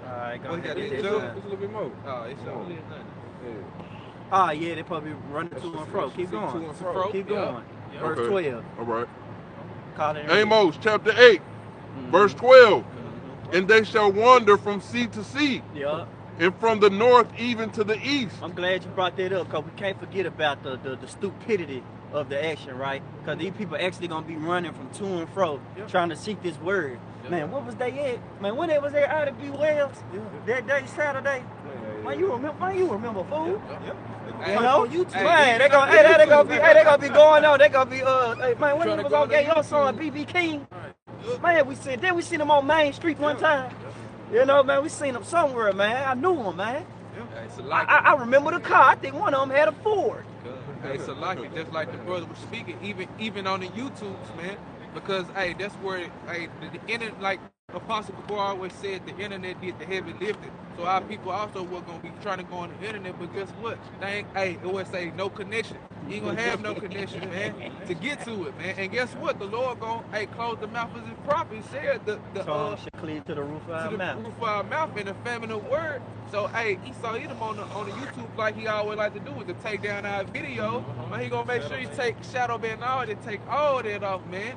All right, go What ahead. they It's did, a little bit more. Oh, it's only nothing. Yeah. Yeah, they probably running to and fro. Keep going. To and fro. Keep going. Yeah. Verse Okay. 12. All right. Call it Amos chapter 8, verse 12. And they shall wander from sea to sea, Yeah. and from the north even to the east. I'm glad you brought that up, because we can't forget about the stupidity of the action, right? Because these people actually going to be running from to and fro, trying to seek this word. Man, what was they at? Man, when they was at Ida B. Wells, that day, Saturday, man, you remember, fool? You know, man, they gonna be going on. They gonna be man, when they was on your son BB King, man, we seen him on Main Street one time. You know, man, we seen him somewhere, man. I knew him, man. I remember the car. I think one of them had a Ford. It's a lot, just like the brother was speaking, even on the YouTubes, man. Because that's where the internet, like Apostle Gabor always said, the internet did the heavy lifting. So our people also were gonna be trying to go on the internet, but guess what? They ain't, it always say no connection. You ain't gonna have no connection, man, to get to it, man. And guess what? The Lord gonna close the mouth of his prophet. He said the should cleave to the roof of our mouth. Roof of our mouth in the famine of word. So Esau Edom on the YouTube, like he always like to do, is to take down our video. Man, he gonna make sure he take shadow ban and all that, take all that off, man.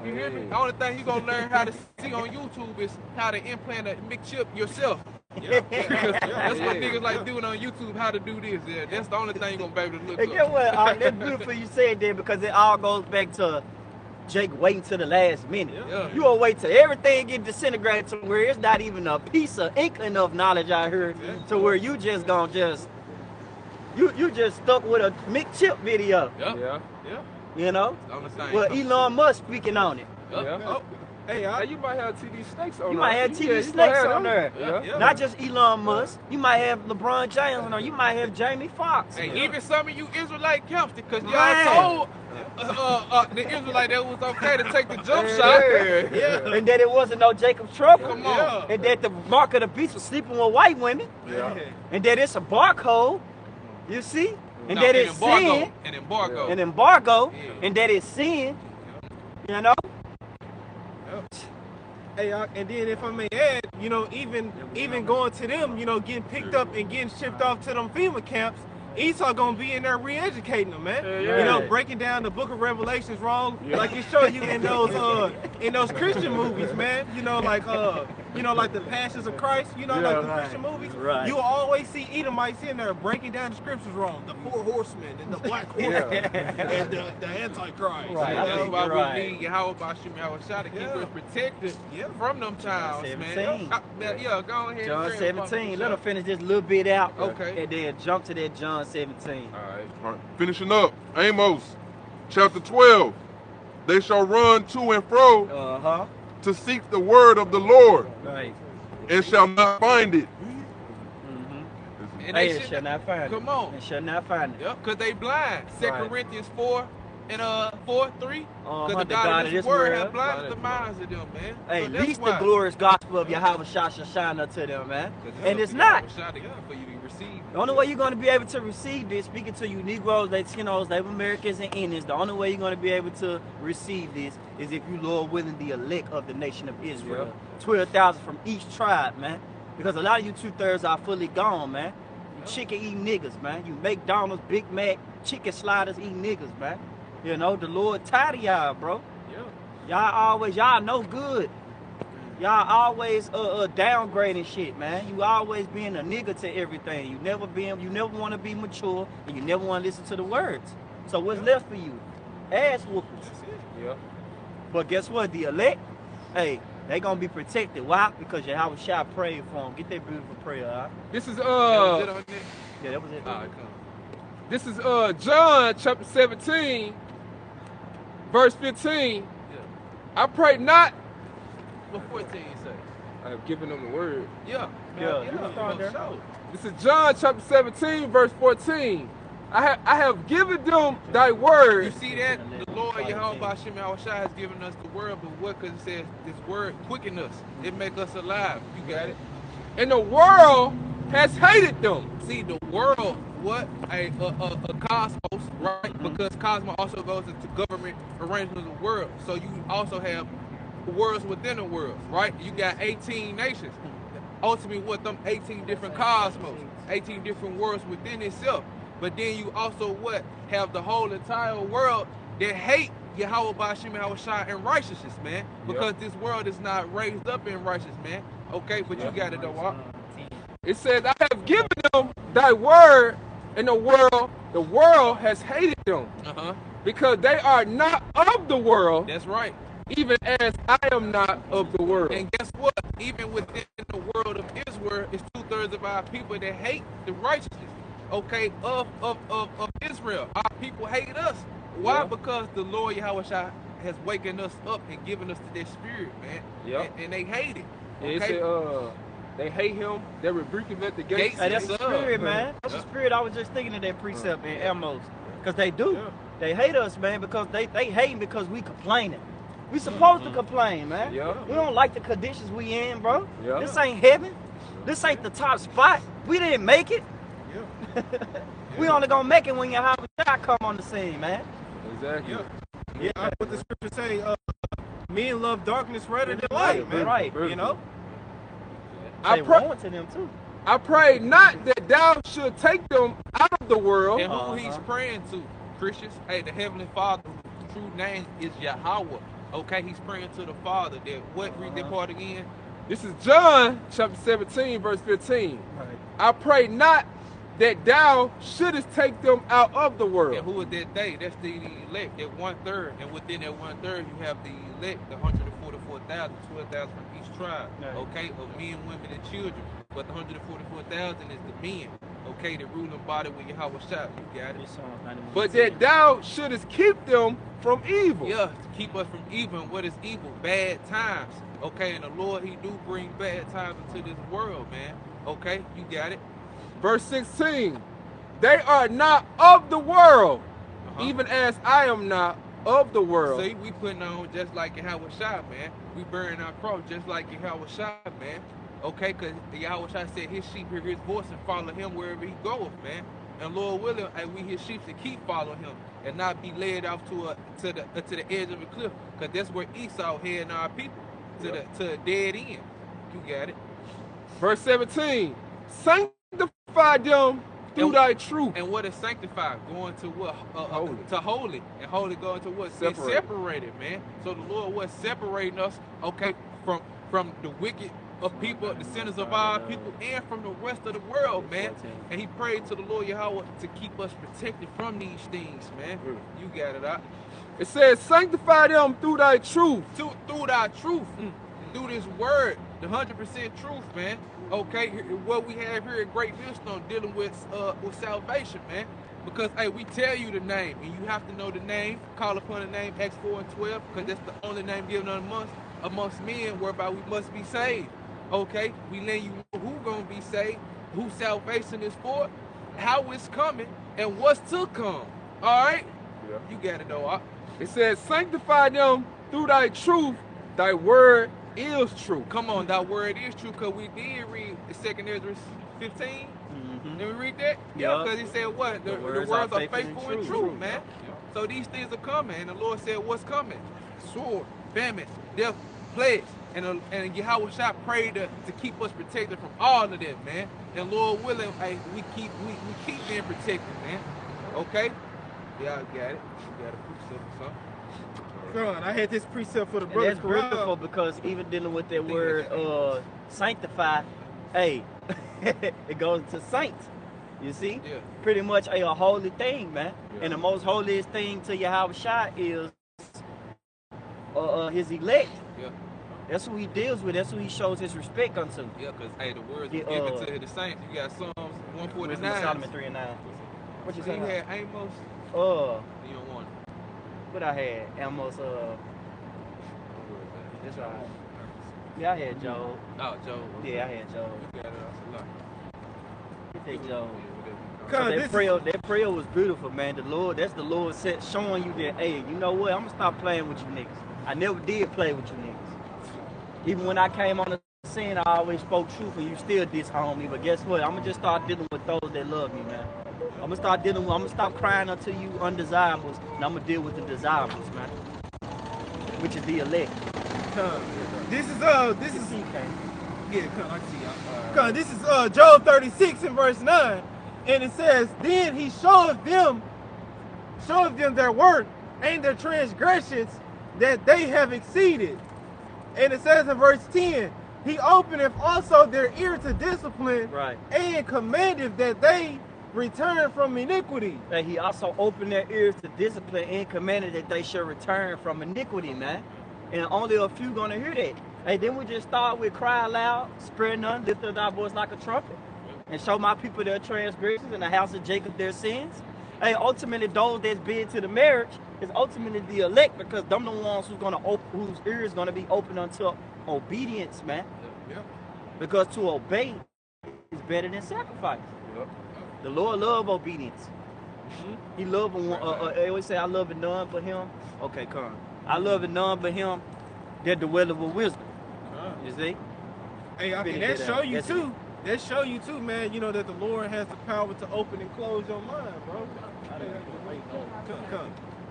You hear me? The only thing you gonna learn how to see on YouTube is how to implant a mixed chip yourself. That's what niggas like doing on YouTube, how to do this. Yeah, that's the only thing you gonna be able to look up. Guess what? That's beautiful you said that, because it all goes back to Jake waiting to the last minute. You will wait till everything get disintegrated to where it's not even a piece of inkling of knowledge out here, to where you just gonna you just stuck with a mixed chip video. Yeah. You know? The only thing Well, Elon Musk speaking on it. Hey, you might have TD Snakes on there. You might have TD Snakes on there. Not just Elon Musk. You might have LeBron James on there. You might have Jamie Foxx. Hey, even some of you Israelite camps, because y'all told the Israelite that it was okay to take the jump shot. Yeah. And that it wasn't no Jacob's trouble. Come on. And that the mark of the beast was sleeping with white women. Yeah. And that it's a barcode. You see? And that it's sin. An embargo. An embargo. Yeah. And that it's sin. You know? Hey, and then if I may add, you know, even going to them, you know, getting picked up and getting shipped off to them FEMA camps, Esau gonna be in there re-educating them, man. Yeah. You know, breaking down the Book of Revelations wrong, like it show you in those Christian movies, man. You know, like the Passions of Christ. You know, like the Christian movies. Right. You will always see Edomites in there breaking down the scriptures wrong. The 4 horsemen and the black horsemen and the Antichrist. Right. That's why Right. we need Yahweh Bashim Yahushua to keep us protected from them times, man. 17. Yeah, go ahead. John 17. Let him finish this little bit out. Okay. And then jump to that John 17. All right, finishing up. Amos, chapter 12. They shall run to and fro Uh-huh. to seek the word of the Lord, Right. and shall not find it. Mm-hmm. And Hey, they it shall not find it. Come on. It shall not find it. Yep, because they blind. 2 Right. Corinthians 4 and 4:3. Because the The God of this word has world. blinded the minds of them, man. Hey, So at that's least why. the glorious gospel of Yahweh shall shine unto them, man. 'Cause And that's it's what not. Yahushua together for you to receive. The only way you're going to be able to receive this, speaking to you Negroes, Latinos, Native Americans, and Indians, the only way you're going to be able to receive this is if you Lord willing the elect of the nation of Israel. 12,000 from each tribe, man. Because a lot of you 2/3 are fully gone, man. You chicken eating niggas, man. You McDonald's, Big Mac, chicken sliders eating niggas, man. You know, the Lord tired of y'all, bro. Y'all no good. Y'all always downgrading shit, man. You always being a nigga to everything. You never want to be mature, and you never want to listen to the words. So what's left for you? Ass whoopers. Yeah. But guess what? The elect, hey, they gonna be protected. Why? Because Yahweh shall pray for them. Get that beautiful prayer, all right? This is That was it on there? Yeah, that was it. All right, come. This is John chapter 17, verse 15. I pray not. What 14 you say? I have given them the word. Yeah. Yeah, you can start there. Sure. This is John chapter 17, verse 14. I have given them thy word. You see that? The Lord Yahweh Bashim Yahushua has given us the word, but what? Because it says this word quicken us. It make us alive. You got it? And the world has hated them. See, the world, what? A cosmos, right? Because cosmos also goes into government arrangement of the world. So you also have worlds within the world, right? You got 18 nations. Ultimately, what them 18 different cosmos, 18 different worlds within itself. But then you also what? Have the whole entire world that hate Yahweh Bashim Yahushua in righteousness, man. Because this world is not raised up in righteousness, man. Okay, but you got it though. It says, I have given them thy word, and the world has hated them. Because they are not of the world, That's right. even as I am not of the world. And guess what? Even within the world of Israel, it's 2/3 of our people that hate the righteousness, okay, of Israel. Our people hate us. Why? Yeah. Because the Lord Yahweh has wakened us up and given us to their spirit, man. Yeah. And they hate it. It Okay? said, they hate him, they rebuke him at the gates. Hey, that's the Yes, sir. spirit, man. That's the spirit. I was just thinking of that precept in Amos. Because they do. They hate us, man, because they hating because we complaining. We supposed to complain, man. Yeah. We don't like the conditions we in, bro. Yeah. This ain't heaven. This ain't the top spot. We didn't make it. We only gonna make it when Yahweh come on the scene, man. Exactly. Yeah, what the scripture say, men love darkness rather than light, man. Right. You know? I Say pray, woe to them too. I pray not that thou should take them out of the world. And who he's praying to, Christians? Hey, the Heavenly Father, whose true name is Yahweh. Okay, he's praying to the Father. That what? Read that part again. This is John chapter 17, verse 15. Right. I pray not that thou shouldest take them out of the And world. who is that they? That's the elect, that 1/3. And within that 1/3, you have the elect, the 144,000, 12,000 from each tribe, Right. okay, of men, women, and children. But the 144,000 is the men, Okay, the ruling body with Yahweh Shah. You got it. But that thou shouldest keep them from evil. Yeah, to keep us from evil. And what is evil? Bad times. Okay, and the Lord, he do bring bad times into this world, man. Okay, you got it. Verse 16. They are not of the world, even as I am not of the world. See, we putting on just like Yahweh Shah, man. We burying our cross just like Yahweh Shah, man. Okay, because Yahweh Shah said his sheep hear his voice and follow him wherever he goeth, man. And Lord willing, we his sheep to keep following him and not be led off to the edge of a cliff, because that's where Esau heading our people to a dead end. You got it. Verse 17. Sanctify them through thy truth. And what is sanctified? Going to what? Holy. To holy. And holy going to what? Separated, man. So the Lord was separating us, okay, from the wicked of people, the sinners of our people, and from the rest of the world, man. And he prayed to the Lord Yahweh to keep us protected from these things, man. You got it out. It says, sanctify them through thy truth. Through thy truth. Through this word, the 100% truth, man. Okay, what we have here at Great Millstone dealing with salvation, man. Because, hey, we tell you the name, and you have to know the name. Call upon the name, Acts 4 and 12, because that's the only name given amongst men whereby we must be saved. Okay, we let you know who gonna be saved, who salvation is for, how it's coming, and what's to come. All right? Yeah. You got it, though. It says, sanctify them through thy truth. Thy word is true. Come on, thy word is true, because we did read 2 Ezra 15. Did we read that? Yeah. Because he said what? The words are faithful and true, man. So these things are coming, and the Lord said, what's coming? Sword, famine, death, plagues. And Yahweh Shah prayed to keep us protected from all of that, man. And Lord willing, hey, we keep being protected, man. Okay? Yeah, I got it. You got a precept or something. God, I had this precept for the brothers. That's beautiful, because even dealing with that word sanctify, hey, it goes to saints. You see? Yeah. Pretty much a holy thing, man. Yeah. And the most holiest thing to Yahweh Shah is his elect. Yeah. That's who he deals with. That's who he shows his respect unto. Yeah, because, hey, the words were given to the saints. You got Psalms 149. Solomon 3 and 9. What you say? You had Amos. You don't want it. What I had? Amos, that's right. Yeah, I had Job. Oh, Job. Yeah, I had Job. You got it. You take Job. So that prayer was beautiful, man. That's the Lord showing you that, hey, you know what? I'm gonna stop playing with you niggas. I never did play with you niggas. Even when I came on the scene, I always spoke truth, and you still disown me. But guess what? I'm gonna just start dealing with those that love me, man. I'm gonna stop crying unto you undesirables, and I'm gonna deal with the desirables, man. Which is the elect. This is I see. This is Job 36 and verse 9, and it says, then he showeth them their work and their transgressions that they have exceeded. And it says in verse 10, he openeth also their ear to discipline, right, and commandeth that they return from iniquity. And he also opened their ears to discipline and commanded that they should return from iniquity, man. And only a few gonna hear that. Hey, then we just start with cry loud, spare none, lift up our voice like a trumpet, and show my people their transgressions and the house of Jacob their sins. Hey, ultimately those that's bid to the marriage is ultimately the elect, because them the ones whose ears gonna be open unto obedience, man. Yeah. Because to obey is better than sacrifice. Yep. The Lord love obedience. He love I always say, I love it none but him. Okay, come. I love it none but him that dwelleth with wisdom. You see? Hey, I mean, that show you too. That show you too, man. You know that the Lord has the power to open and close your mind, bro.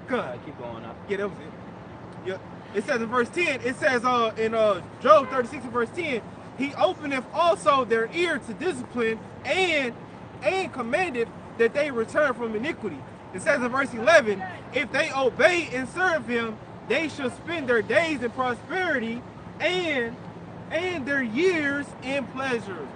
Come. Keep going up. Yeah, that was it. Yep. It says in verse 10. It says in Job 36 and verse 10. He openeth also their ear to discipline, and commandeth that they return from iniquity. It says in verse 11, if they obey and serve him, they shall spend their days in prosperity, and their years in pleasures.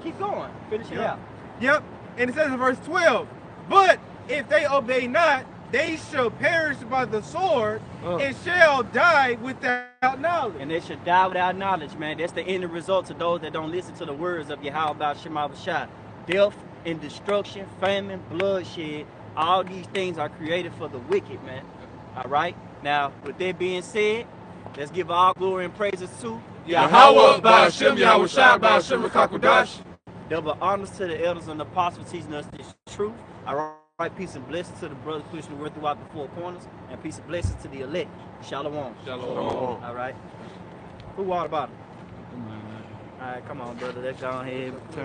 Keep going. Finish it out. Yep. And it says in verse 12, but if they obey not, they shall perish by the sword, and shall die without knowledge. And they shall die without knowledge, man. That's the end result to those that don't listen to the words of Yahweh Shema Bashah. death and destruction, famine, bloodshed. All these things are created for the wicked, man. All right? Now, with that being said, let's give all glory and praises to Yahweh, Ba'ashem, Yahweh Shai, Ba'ashem, Rakakudash. Double honors to the elders and the apostles teaching us this truth. All right, peace and blessings to the brothers pushing the word throughout the four corners, and peace and blessings to the elect. Shalom. Shalom. All right. Who water bottle? All right, come on, brother. Let's go ahead. Turn.